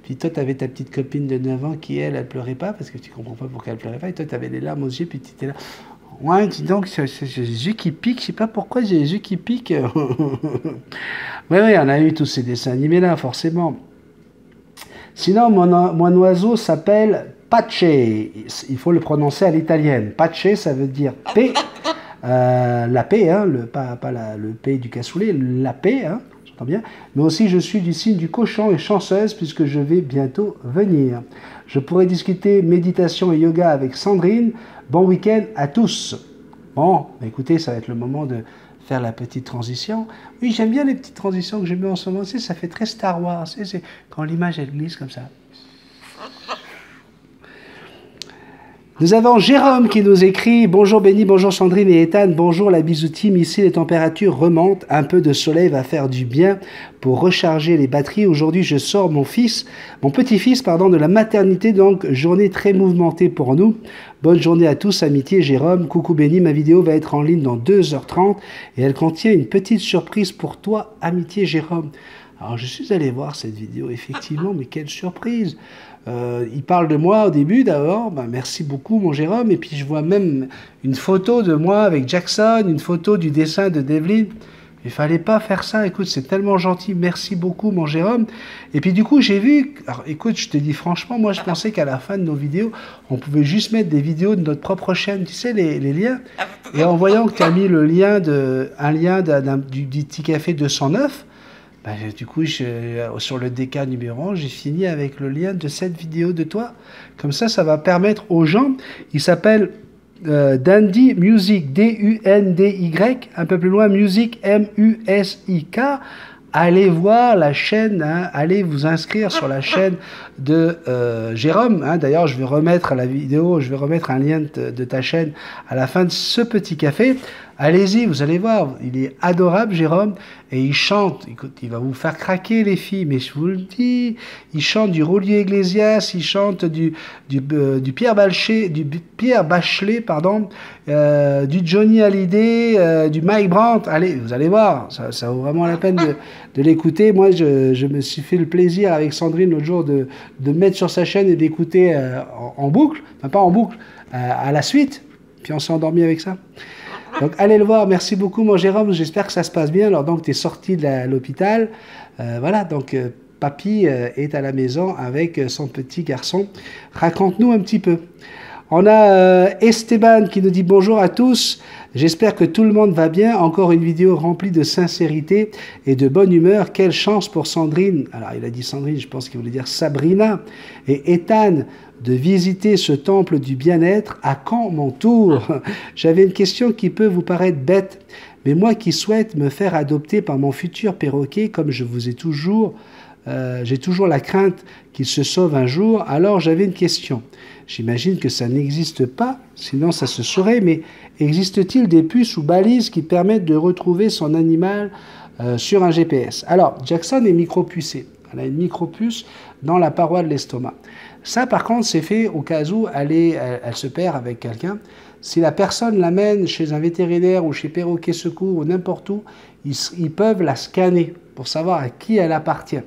Puis toi, tu avais ta petite copine de 9 ans qui, elle pleurait pas parce que tu comprends pas pourquoi elle pleurait pas. Et toi, tu avais les larmes aux yeux, puis tu étais là. Ouais, dis donc, j'ai les yeux qui piquent. Je sais pas pourquoi j'ai les yeux qui piquent. Oui, oui, on a eu tous ces dessins animés là, forcément. Sinon, mon oiseau s'appelle Pace. Il faut le prononcer à l'italienne. Pace, ça veut dire paix. La paix, hein, le P du cassoulet, la paix, hein, j'entends bien. Mais aussi, je suis du signe du cochon et chanceuse puisque je vais bientôt venir. Je pourrais discuter méditation et yoga avec Sandrine. Bon week-end à tous. Bon, écoutez, ça va être le moment de faire la petite transition. Oui, j'aime bien les petites transitions que je mets en ce moment. Tu sais, ça fait très Star Wars. Tu sais, quand l'image, elle glisse comme ça. Nous avons Jérôme qui nous écrit « Bonjour Benny, bonjour Sandrine et Ethan, bonjour la Bisou Team. Ici, les températures remontent. Un peu de soleil va faire du bien pour recharger les batteries. Aujourd'hui, je sors mon petit-fils, de la maternité, donc journée très mouvementée pour nous. Bonne journée à tous, amitié Jérôme. Coucou Benny, ma vidéo va être en ligne dans 2h30 et elle contient une petite surprise pour toi, amitié Jérôme. » Alors, je suis allé voir cette vidéo, effectivement, mais quelle surprise! Il parle de moi au début d'abord, merci beaucoup mon Jérôme, et puis je vois même une photo de moi avec Jackson, une photo du dessin de Devlin. Il fallait pas faire ça, écoute, c'est tellement gentil, merci beaucoup mon Jérôme. Et puis du coup j'ai vu, alors écoute, je te dis franchement, moi je pensais qu'à la fin de nos vidéos, on pouvait juste mettre des vidéos de notre propre chaîne, tu sais, les liens. Et en voyant que tu as mis le lien du petit café 209, du coup, sur le DK numéro 1, j'ai fini avec le lien de cette vidéo de toi. Comme ça va permettre aux gens, il s'appelle Dandy Music, D-U-N-D-Y, un peu plus loin, Music, M-U-S-I-K. Allez voir la chaîne, hein, allez vous inscrire sur la chaîne de Jérôme. Hein. D'ailleurs, je vais remettre la vidéo, je vais remettre un lien de ta chaîne à la fin de ce petit café. Allez-y, vous allez voir, il est adorable Jérôme, et il chante, écoute, il va vous faire craquer les filles, mais je vous le dis, il chante du Julio Iglesias, il chante du Pierre Bachelet, du Johnny Hallyday, du Mike Brandt. Allez, vous allez voir, ça vaut vraiment la peine de l'écouter. Moi, je me suis fait le plaisir avec Sandrine l'autre jour de mettre sur sa chaîne et d'écouter en boucle, enfin pas en boucle, à la suite, puis on s'est endormi avec ça. Donc allez le voir, merci beaucoup mon Jérôme, j'espère que ça se passe bien. Alors donc tu es sorti de l'hôpital, voilà, donc papy est à la maison avec son petit garçon. Raconte-nous un petit peu. On a Esteban qui nous dit bonjour à tous, j'espère que tout le monde va bien. Encore une vidéo remplie de sincérité et de bonne humeur. Quelle chance pour Sandrine, alors il a dit Sandrine, je pense qu'il voulait dire Sabrina, et Ethan, de visiter ce temple du bien-être. À quand mon tour? J'avais une question qui peut vous paraître bête, mais moi qui souhaite me faire adopter par mon futur perroquet, comme je vous ai toujours, j'ai toujours la crainte qu'il se sauve un jour, alors j'avais une question. J'imagine que ça n'existe pas, sinon ça se saurait, mais existe-t-il des puces ou balises qui permettent de retrouver son animal sur un GPS? Alors, Jackson est micropucé. Elle a une micropuce dans la paroi de l'estomac. Ça, par contre, c'est fait au cas où elle se perd avec quelqu'un. Si la personne l'amène chez un vétérinaire ou chez Perroquet Secours ou n'importe où, ils peuvent la scanner pour savoir à qui elle appartient.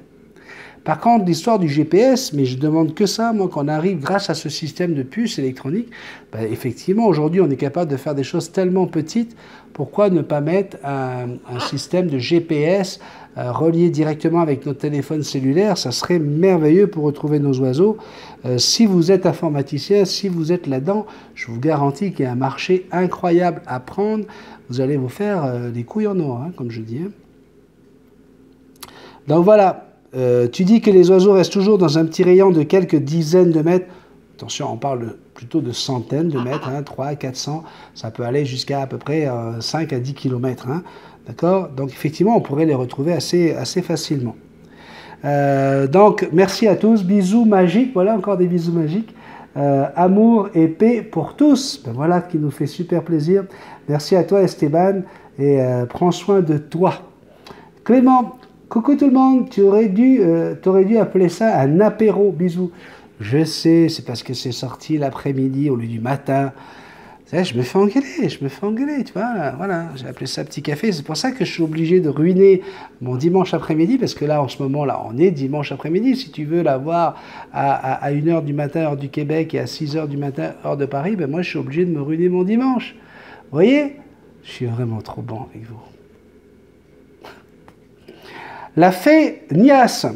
Par contre, l'histoire du GPS, mais je demande que ça, moi, qu'on arrive grâce à ce système de puces électroniques, effectivement, aujourd'hui, on est capable de faire des choses tellement petites. Pourquoi ne pas mettre un système de GPS relié directement avec notre téléphone cellulaire? Ça serait merveilleux pour retrouver nos oiseaux. Si vous êtes informaticien, si vous êtes là-dedans, je vous garantis qu'il y a un marché incroyable à prendre. Vous allez vous faire des couilles en or, hein, comme je dis. Hein. Donc voilà. Tu dis que les oiseaux restent toujours dans un petit rayon de quelques dizaines de mètres. Attention, on parle plutôt de centaines de mètres, hein, 300, 400. Ça peut aller jusqu'à à peu près 5 à 10 km. Hein, d'accord? Donc effectivement, on pourrait les retrouver assez facilement. Donc merci à tous. Bisous magiques. Voilà, encore des bisous magiques. Amour et paix pour tous. Ben voilà, qui nous fait super plaisir. Merci à toi Esteban. Et prends soin de toi. Clément. Coucou tout le monde, tu aurais dû appeler ça un apéro, bisous. Je sais, c'est parce que c'est sorti l'après-midi au lieu du matin. Je me fais engueuler, tu vois. Voilà, j'ai appelé ça petit café. C'est pour ça que je suis obligé de ruiner mon dimanche après-midi, parce que là, en ce moment, là, on est dimanche après-midi. Si tu veux l'avoir à 1h du matin, heure du Québec, et à 6h du matin, heure de Paris, ben moi, je suis obligé de me ruiner mon dimanche. voyez, je suis vraiment trop bon avec vous. La fée Nias,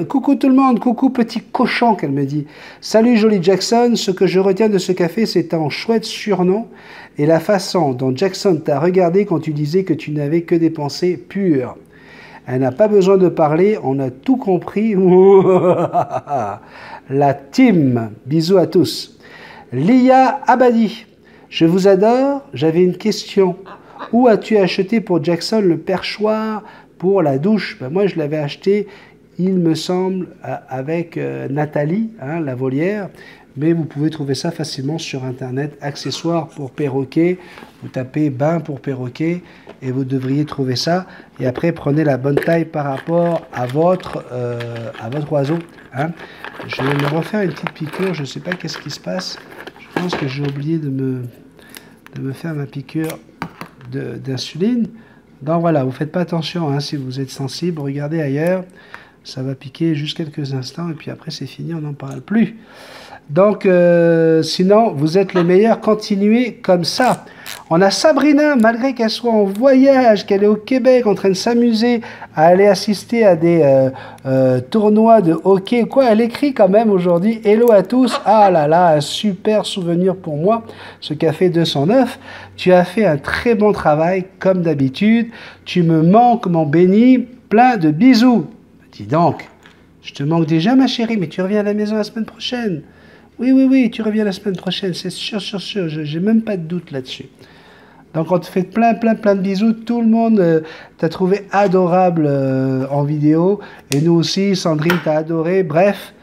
coucou tout le monde, coucou petit cochon, qu'elle me dit. Salut Jolie Jackson, ce que je retiens de ce café, c'est ton chouette surnom et la façon dont Jackson t'a regardé quand tu disais que tu n'avais que des pensées pures. Elle n'a pas besoin de parler, on a tout compris. La team, bisous à tous. Lia Abadi, je vous adore, j'avais une question. Où as-tu acheté pour Jackson le perchoir pour la douche? Ben moi, je l'avais acheté, il me semble, avec Nathalie, hein, la volière. Mais vous pouvez trouver ça facilement sur Internet. Accessoires pour perroquet. Vous tapez bain pour perroquet et vous devriez trouver ça. Et après, prenez la bonne taille par rapport à votre oiseau. Hein. Je vais me refaire une petite piqûre. Je ne sais pas qu'est-ce qui se passe. Je pense que j'ai oublié de me faire ma piqûre d'insuline. Donc voilà, vous ne faites pas attention hein, si vous êtes sensible. Regardez ailleurs. Ça va piquer juste quelques instants et puis après c'est fini, on n'en parle plus. Donc, sinon, vous êtes les meilleurs, continuez comme ça. On a Sabrina, malgré qu'elle soit en voyage, qu'elle est au Québec, en train de s'amuser à aller assister à des tournois de hockey, quoi. Elle écrit quand même aujourd'hui, hello à tous, ah là là, un super souvenir pour moi, ce café 209. Tu as fait un très bon travail, comme d'habitude. Tu me manques, mon béni, plein de bisous. Dis donc, je te manque déjà, ma chérie, mais tu reviens à la maison la semaine prochaine. Oui, oui, oui, tu reviens la semaine prochaine, c'est sûr, sûr, sûr, j'ai même pas de doute là-dessus. Donc on te fait plein de bisous, tout le monde t'a trouvé adorable en vidéo, et nous aussi, Sandrine t'a adoré, bref,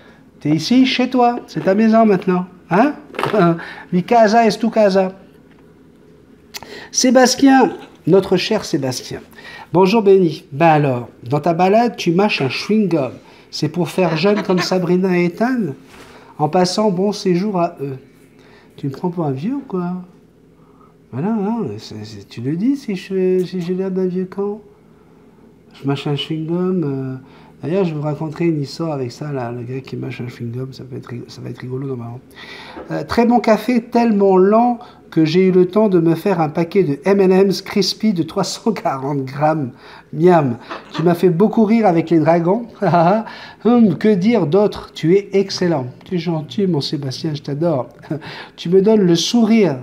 t'es ici, chez toi, c'est ta maison maintenant, hein? Mi casa est tu casa. Sébastien, notre cher Sébastien. Bonjour Benny, ben alors, dans ta balade, tu mâches un chewing-gum, c'est pour faire jeune comme Sabrina et Ethan? En passant, bon séjour à eux. Tu me prends pour un vieux ou quoi? Voilà, hein, tu le dis si j'ai l'air d'un vieux camp. Je mâche un chewing-gum. D'ailleurs, je vous raconterai une histoire avec ça, là, le gars qui mâche un chewing-gum, ça va être rigolo normalement. Très bon café, tellement lent que j'ai eu le temps de me faire un paquet de M&M's crispy de 340 grammes. Miam, tu m'as fait beaucoup rire avec les dragons. Que dire d'autre? Tu es excellent. Tu es gentil, mon Sébastien, je t'adore. Tu me donnes le sourire.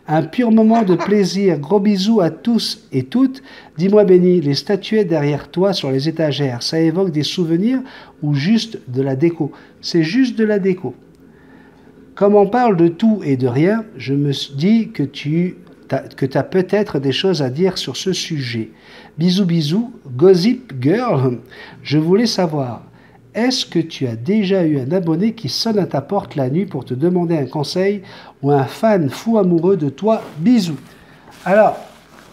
Un pur moment de plaisir. Gros bisous à tous et toutes. Dis-moi, Benny, les statuettes derrière toi sur les étagères, ça évoque des souvenirs ou juste de la déco? C'est juste de la déco. Comme on parle de tout et de rien, je me dis que tu as peut-être des choses à dire sur ce sujet. Bisous, bisous. Gossip Girl, je voulais savoir, est-ce que tu as déjà eu un abonné qui sonne à ta porte la nuit pour te demander un conseil ou un fan fou amoureux de toi? Bisous. Alors,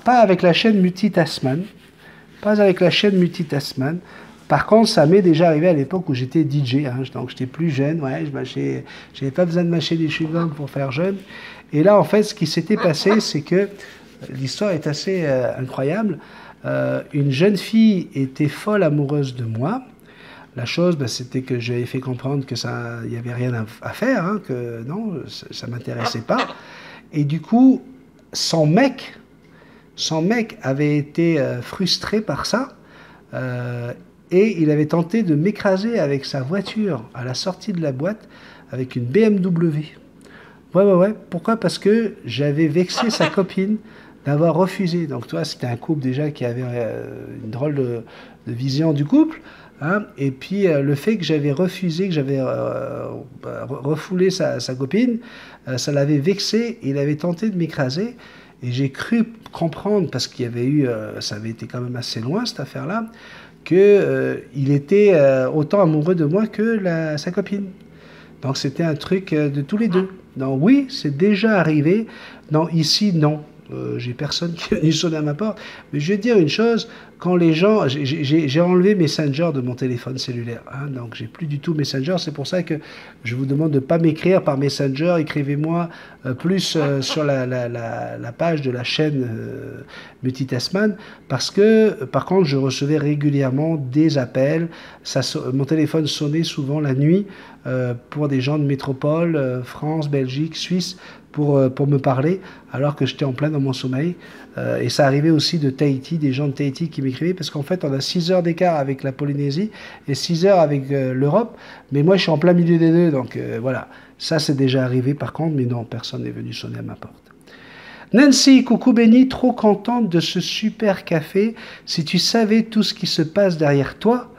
pas avec la chaîne Multitasman. Pas avec la chaîne Multitasman. Par contre, ça m'est déjà arrivé à l'époque où j'étais DJ, hein, donc j'étais plus jeune, ouais, je n'avais pas besoin de mâcher des chewing-gums pour faire jeune. Et là, en fait, ce qui s'était passé, c'est que l'histoire est assez incroyable. Une jeune fille était folle amoureuse de moi. La chose, c'était que j'avais fait comprendre que ça, il n'y avait rien à faire, hein, que non, ça ne m'intéressait pas. Et du coup, son mec avait été frustré par ça. Et il avait tenté de m'écraser avec sa voiture à la sortie de la boîte avec une BMW. Ouais. Pourquoi? Parce que j'avais vexé sa copine d'avoir refusé. Donc, toi, c'était un couple déjà qui avait une drôle de vision du couple. Hein. Et puis, le fait que j'avais refusé, que j'avais refoulé sa copine, ça l'avait vexé. Il avait tenté de m'écraser. Et j'ai cru comprendre, parce qu'il y avait eu, ça avait été quand même assez loin, cette affaire-là, qu'il était autant amoureux de moi que sa copine. Donc c'était un truc de tous les deux. Donc oui, c'est déjà arrivé. Non, ici, non. J'ai personne qui est venu sonner à ma porte. Mais je vais te dire une chose, quand les gens... J'ai enlevé Messenger de mon téléphone cellulaire. Hein, donc j'ai plus du tout Messenger. C'est pour ça que je vous demande de ne pas m'écrire par Messenger. Écrivez-moi plus sur la page de la chaîne Multitasman. Parce que, par contre, je recevais régulièrement des appels. Mon téléphone sonnait souvent la nuit pour des gens de métropole, France, Belgique, Suisse, pour me parler, alors que j'étais en plein dans mon sommeil. Et ça arrivait aussi de Tahiti, des gens de Tahiti qui m'écrivaient, parce qu'en fait, on a 6 heures d'écart avec la Polynésie et 6 heures avec l'Europe. Mais moi, je suis en plein milieu des deux, donc voilà. Ça, c'est déjà arrivé par contre, mais non, personne n'est venu sonner à ma porte. Nancy, coucou Benny, trop contente de ce super café. Si tu savais tout ce qui se passe derrière toi,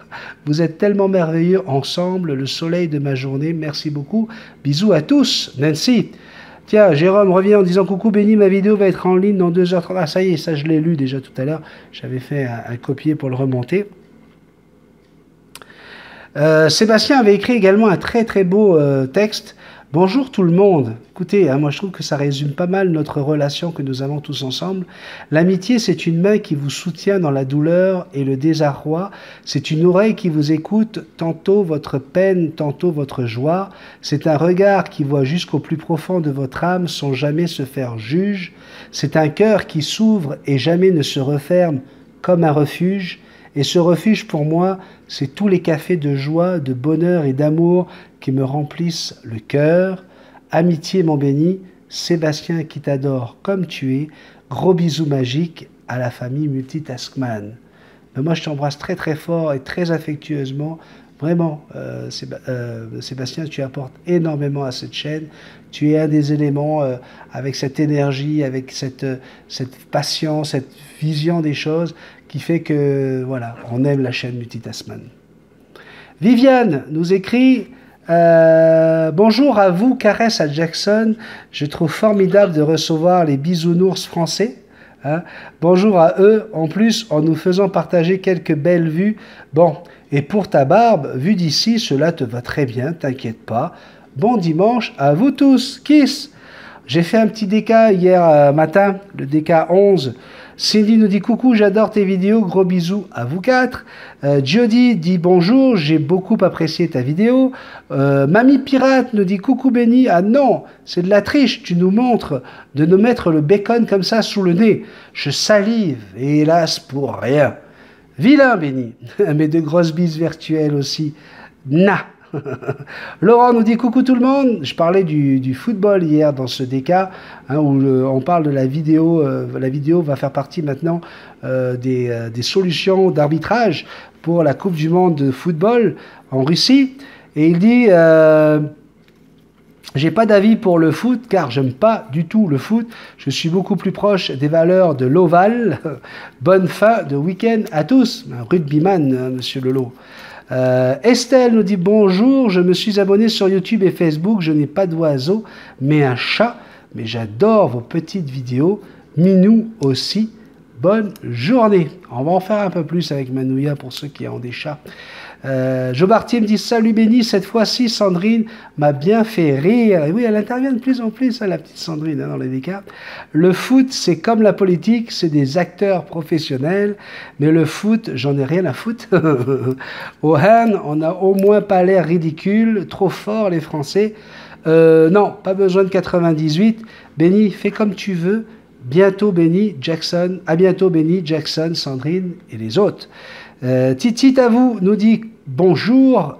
vous êtes tellement merveilleux ensemble, le soleil de ma journée. Merci beaucoup. Bisous à tous. Nancy. Tiens, Jérôme revient en disant coucou Benny, ma vidéo va être en ligne dans 2h30. Ah, ça y est, ça je l'ai lu déjà tout à l'heure. J'avais fait un copier pour le remonter. Sébastien avait écrit également un très très beau texte. Bonjour tout le monde. Écoutez, moi je trouve que ça résume pas mal notre relation que nous avons tous ensemble. L'amitié, c'est une main qui vous soutient dans la douleur et le désarroi. C'est une oreille qui vous écoute, tantôt votre peine, tantôt votre joie. C'est un regard qui voit jusqu'au plus profond de votre âme sans jamais se faire juge. C'est un cœur qui s'ouvre et jamais ne se referme comme un refuge. Et ce refuge, pour moi, c'est tous les cafés de joie, de bonheur et d'amour qui me remplissent le cœur. Amitié, mon béni, Sébastien qui t'adore comme tu es. Gros bisous magiques à la famille Multitaskman. Mais moi, je t'embrasse très très fort et très affectueusement. Vraiment, Sébastien, tu apportes énormément à cette chaîne. Tu es un des éléments avec cette énergie, avec cette passion, cette vision des choses qui fait que, voilà, on aime la chaîne Multitaskman. Viviane nous écrit bonjour à vous, caresse à Jackson. Je trouve formidable de recevoir les bisounours français. Hein. Bonjour à eux, en plus, en nous faisant partager quelques belles vues. Bon, et pour ta barbe, vue d'ici, cela te va très bien, t'inquiète pas. Bon dimanche à vous tous, kiss. J'ai fait un petit DK hier matin, le DK 11. Cindy nous dit coucou, j'adore tes vidéos, gros bisous à vous quatre. Jody dit bonjour, j'ai beaucoup apprécié ta vidéo. Mamie Pirate nous dit coucou Benny, ah non, c'est de la triche, tu nous montres de nous mettre le bacon comme ça sous le nez. Je salive, et hélas pour rien. Vilain Benny, mais de grosses bises virtuelles aussi. Na. Laurent nous dit coucou tout le monde. Je parlais du football hier dans ce DK où on parle de la vidéo. La vidéo va faire partie maintenant des solutions d'arbitrage pour la Coupe du Monde de football en Russie. Et il dit j'ai pas d'avis pour le foot car j'aime pas du tout le foot. Je suis beaucoup plus proche des valeurs de l'Oval. Bonne fin de week-end à tous. Un rugbyman, monsieur Lolo. Estelle nous dit bonjour, je me suis abonné sur YouTube et Facebook, je n'ai pas d'oiseau, mais un chat, mais j'adore vos petites vidéos, Minou aussi, bonne journée. On va en faire un peu plus avec Manouya pour ceux qui ont des chats. Jobartier me dit salut Benny, cette fois-ci Sandrine m'a bien fait rire. Et oui, elle intervient de plus en plus, hein, la petite Sandrine, hein, dans les DK. Le foot, c'est comme la politique, c'est des acteurs professionnels, mais le foot, j'en ai rien à foutre. Au Han, on n'a au moins pas l'air ridicule, trop fort les Français. Non, pas besoin de 98. Benny, fais comme tu veux. Bientôt Benny, Jackson, à bientôt Benny, Jackson, Sandrine et les autres. Titi à vous nous dit bonjour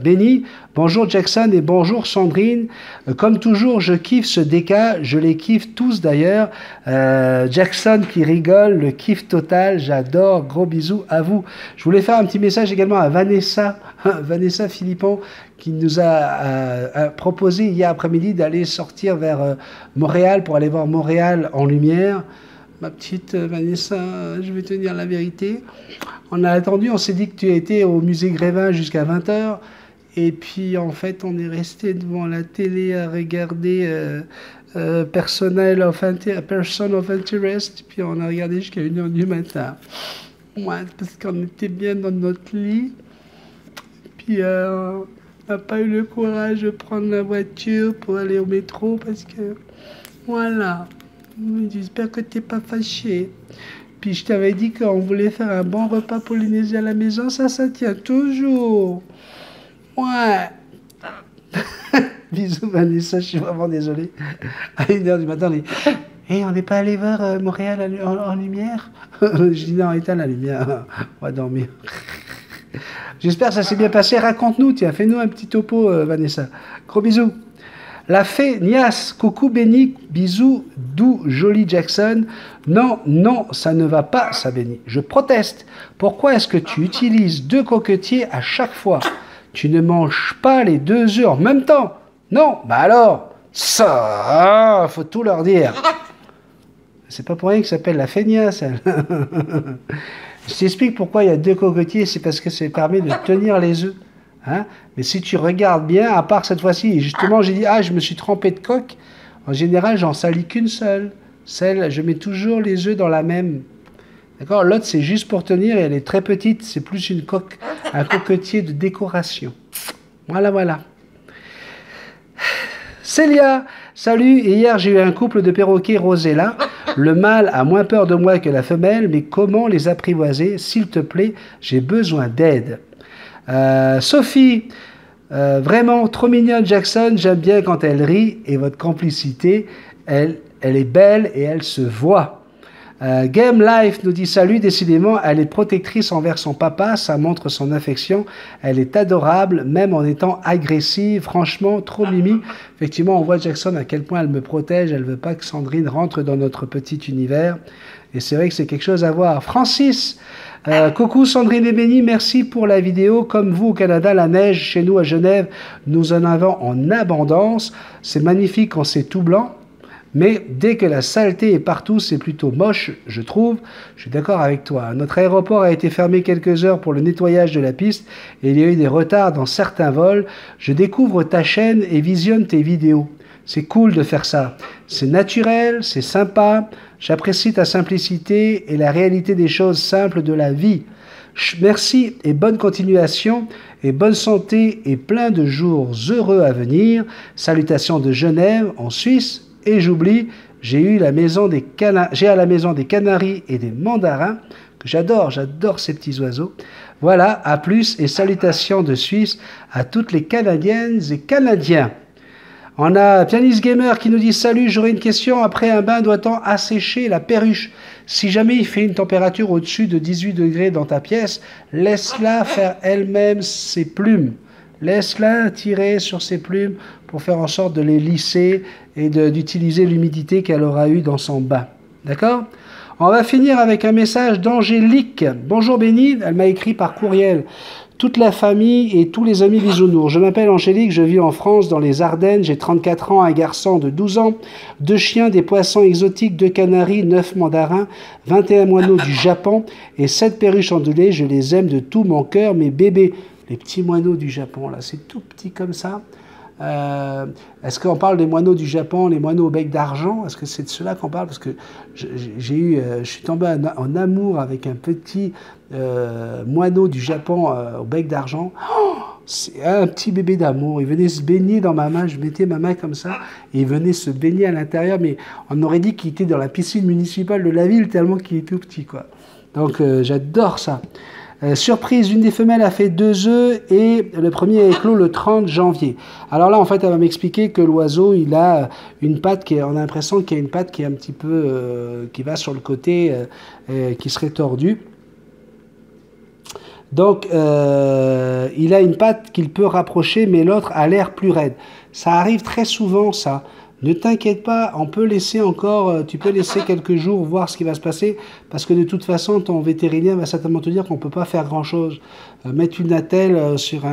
Benny, bonjour Jackson et bonjour Sandrine. Comme toujours, je kiffe ce DK, je les kiffe tous d'ailleurs. Jackson qui rigole, le kiff total, j'adore, gros bisous à vous. Je voulais faire un petit message également à Vanessa, Vanessa Philippon, qui nous a proposé hier après-midi d'aller sortir vers Montréal pour aller voir Montréal en lumière. Ma petite Vanessa, je vais te dire la vérité. On a attendu, on s'est dit que tu étais au musée Grévin jusqu'à 20h. Et puis, en fait, on est resté devant la télé à regarder Person of Interest. Puis, on a regardé jusqu'à 1h du matin. Ouais, parce qu'on était bien dans notre lit. Puis, on n'a pas eu le courage de prendre la voiture pour aller au métro parce que, voilà. J'espère que t'es pas fâché. Puis je t'avais dit qu'on voulait faire un bon repas polynésien à la maison, ça tient toujours. Ouais. Bisous Vanessa, je suis vraiment désolé. À 1h du matin, on n'est pas allé voir Montréal en lumière. Je dis non, éteins la lumière, on va dormir. J'espère que ça s'est bien passé. Raconte-nous, tiens, fais-nous un petit topo, Vanessa. Gros bisous. La fée Nias, coucou Benny, bisous, doux, joli Jackson. Non, non, ça ne va pas, ça Benny. Je proteste. Pourquoi est-ce que tu utilises 2 coquetiers à chaque fois? Tu ne manges pas les 2 œufs en même temps? Non, bah alors, ça, faut tout leur dire. C'est pas pour rien que ça s'appelle la fée Nias, elle. Je t'explique pourquoi il y a 2 coquetiers, c'est parce que ça permet de tenir les œufs. Hein? Mais si tu regardes bien, à part cette fois-ci, justement, j'ai dit, ah, je me suis trempé de coque. En général, j'en salis qu'une seule. Celle, je mets toujours les œufs dans la même. D'accord? L'autre, c'est juste pour tenir et elle est très petite. C'est plus une coque, un coquetier de décoration. Voilà, voilà. Célia, salut. Hier, j'ai eu un couple de perroquets Rosella. Le mâle a moins peur de moi que la femelle, mais comment les apprivoiser? S'il te plaît, j'ai besoin d'aide. Sophie, vraiment trop mignonne Jackson, j'aime bien quand elle rit et votre complicité, elle est belle et elle se voit. Game Life nous dit salut, décidément elle est protectrice envers son papa, ça montre son affection, elle est adorable même en étant agressive, franchement trop mimi. Effectivement on voit Jackson à quel point elle me protège, elle veut pas que Sandrine rentre dans notre petit univers et c'est vrai que c'est quelque chose à voir. Francis, coucou Sandrine et Benny, merci pour la vidéo. Comme vous au Canada, la neige chez nous à Genève, nous en avons en abondance. C'est magnifique quand c'est tout blanc. Mais dès que la saleté est partout, c'est plutôt moche, je trouve. Je suis d'accord avec toi. Notre aéroport a été fermé quelques heures pour le nettoyage de la piste et il y a eu des retards dans certains vols. Je découvre ta chaîne et visionne tes vidéos. C'est cool de faire ça. C'est naturel, c'est sympa. J'apprécie ta simplicité et la réalité des choses simples de la vie. Merci et bonne continuation et bonne santé et plein de jours heureux à venir. Salutations de Genève en Suisse. Et j'oublie, j'ai à la maison des canaris et des mandarins que j'adore ces petits oiseaux. Voilà, à plus et salutations de Suisse à toutes les Canadiennes et Canadiens. On a Pianist Gamer qui nous dit salut, j'aurais une question. Après un bain, doit-on assécher la perruche? Si jamais il fait une température au-dessus de 18 degrés dans ta pièce, laisse-la faire elle-même ses plumes. Laisse-la tirer sur ses plumes pour faire en sorte de les lisser et d'utiliser l'humidité qu'elle aura eue dans son bain. D'accord? On va finir avec un message d'Angélique. Bonjour Benny, elle m'a écrit par courriel. Toute la famille et tous les amis bisounours. Je m'appelle Angélique, je vis en France, dans les Ardennes. J'ai 34 ans, un garçon de 12 ans, 2 chiens, des poissons exotiques, 2 canaris, 9 mandarins, 21 moineaux du Japon et 7 perruches ondulées. Je les aime de tout mon cœur, mes bébés. Les petits moineaux du Japon, là, c'est tout petit comme ça. Est-ce qu'on parle des moineaux du Japon, les moineaux au bec d'argent? Est-ce que c'est de cela qu'on parle? Parce que je suis tombé en amour avec un petit moineau du Japon au bec d'argent. Oh, c'est un petit bébé d'amour. Il venait se baigner dans ma main. Je mettais ma main comme ça et il venait se baigner à l'intérieur. Mais on aurait dit qu'il était dans la piscine municipale de la ville tellement qu'il est tout petit, quoi. Donc j'adore ça. Surprise, une des femelles a fait 2 œufs et le premier a éclos le 30 janvier. Alors là, en fait, elle va m'expliquer que l'oiseau, il a une patte qui est, on a l'impression qu'il y a une patte qui est un petit peu, qui va sur le côté, qui serait tordue. Donc, il a une patte qu'il peut rapprocher, mais l'autre a l'air plus raide. Ça arrive très souvent, ça. Ne t'inquiète pas, on peut laisser encore, tu peux laisser quelques jours voir ce qui va se passer, parce que de toute façon, ton vétérinaire va certainement te dire qu'on ne peut pas faire grand-chose. Mettre une attelle sur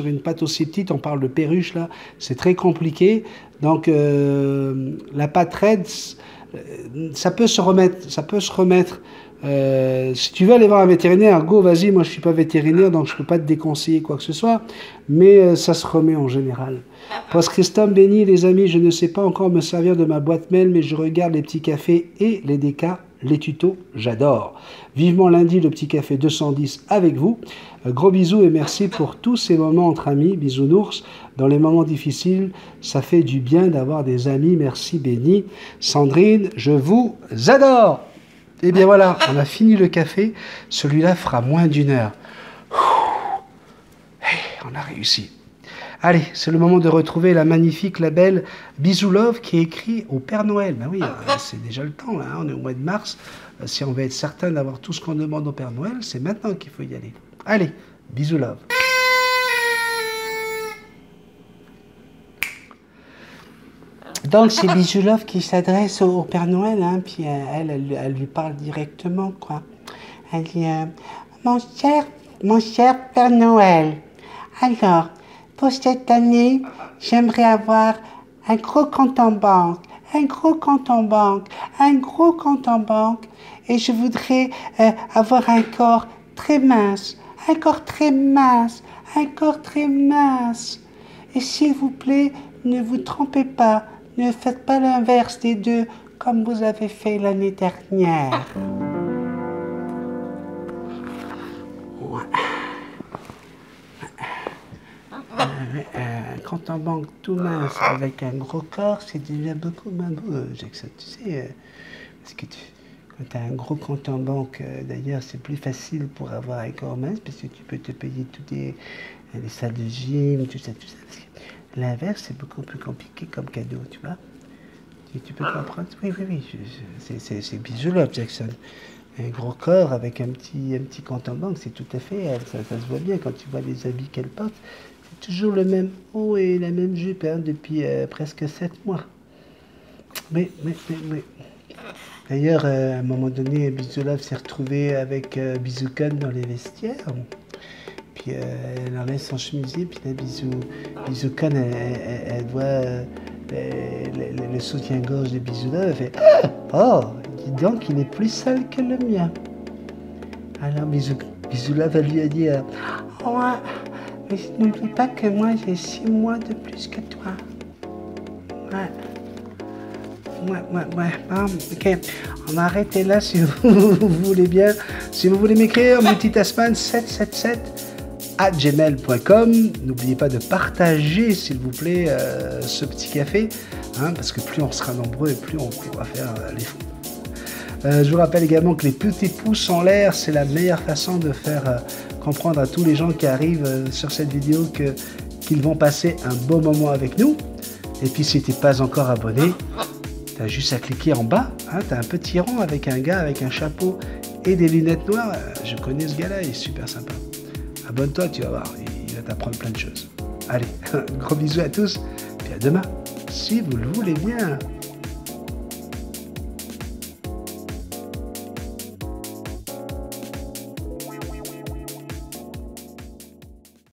une patte aussi petite, on parle de perruche là, c'est très compliqué. Donc la patte raide, ça peut se remettre. Si tu veux aller voir un vétérinaire, go, vas-y, moi je suis pas vétérinaire, donc je peux pas te déconseiller quoi que ce soit, mais ça se remet en général. Post-Christum, Benny, les amis, je ne sais pas encore me servir de ma boîte mail, mais je regarde les petits cafés et les décas, les tutos, j'adore. Vivement lundi, le petit café 210 avec vous. Gros bisous et merci pour tous ces moments entre amis, bisounours. Dans les moments difficiles, ça fait du bien d'avoir des amis, merci Benny. Sandrine, je vous adore. Et bien voilà, on a fini le café. Celui-là fera moins d'1 heure. Hey, on a réussi. Allez, c'est le moment de retrouver la magnifique, la belle Bisou Love qui est écrit au Père Noël. Ben oui, c'est déjà le temps, là, hein, on est au mois de mars. Si on veut être certain d'avoir tout ce qu'on demande au Père Noël, c'est maintenant qu'il faut y aller. Allez, Bisou Love. Donc c'est Bijoulove qui s'adresse au Père Noël, hein, puis elle lui parle directement, quoi. Elle dit mon cher Père Noël, alors, pour cette année, j'aimerais avoir un gros compte en banque, un gros compte en banque, un gros compte en banque, et je voudrais avoir un corps très mince, un corps très mince, un corps très mince. Et s'il vous plaît, ne vous trompez pas, ne faites pas l'inverse des deux comme vous avez fait l'année dernière. Un compte en banque tout mince avec un gros corps, c'est déjà beaucoup moins beau, Jackson, tu sais. Parce que quand tu as un gros compte en banque, d'ailleurs, c'est plus facile pour avoir un corps mince parce que tu peux te payer toutes les salles de gym, tout ça. Parce que l'inverse, c'est beaucoup plus compliqué comme cadeau, tu vois. Tu peux comprendre? Oui. C'est Bijoulove, Jackson. Un gros corps avec un petit compte en banque, c'est tout à fait, ça se voit bien quand tu vois les habits qu'elle porte. C'est toujours le même haut et la même jupe, hein, depuis presque 7 mois. Mais. D'ailleurs, à un moment donné, Bijoulove s'est retrouvée avec Bisoukan dans les vestiaires. Puis elle enlève son chemisier, puis la Bisoukan, elle voit le soutien-gorge de Bijoulove, elle fait « Oh, dis donc, il est plus sale que le mien. » Alors Bijoulove, elle lui a dit « Ouais, mais n'oublie pas que moi, j'ai 6 mois de plus que toi. » Ouais. Ah, ok, on va arrêter là si vous voulez bien. Si vous voulez m'écrire, multitasman777@gmail.com. N'oubliez pas de partager, s'il vous plaît, ce petit café, hein, parce que plus on sera nombreux et plus on pourra faire les fonds. Je vous rappelle également que les petits pouces en l'air, c'est la meilleure façon de faire comprendre à tous les gens qui arrivent sur cette vidéo qu'ils vont passer un beau moment avec nous. Et puis si tu n'es pas encore abonné, tu as juste à cliquer en bas, hein, tu as un petit rond avec un gars avec un chapeau et des lunettes noires. Je connais ce gars-là, il est super sympa. Abonne-toi, tu vas voir, il va t'apprendre plein de choses. Allez, gros bisous à tous, puis à demain, si vous le voulez bien.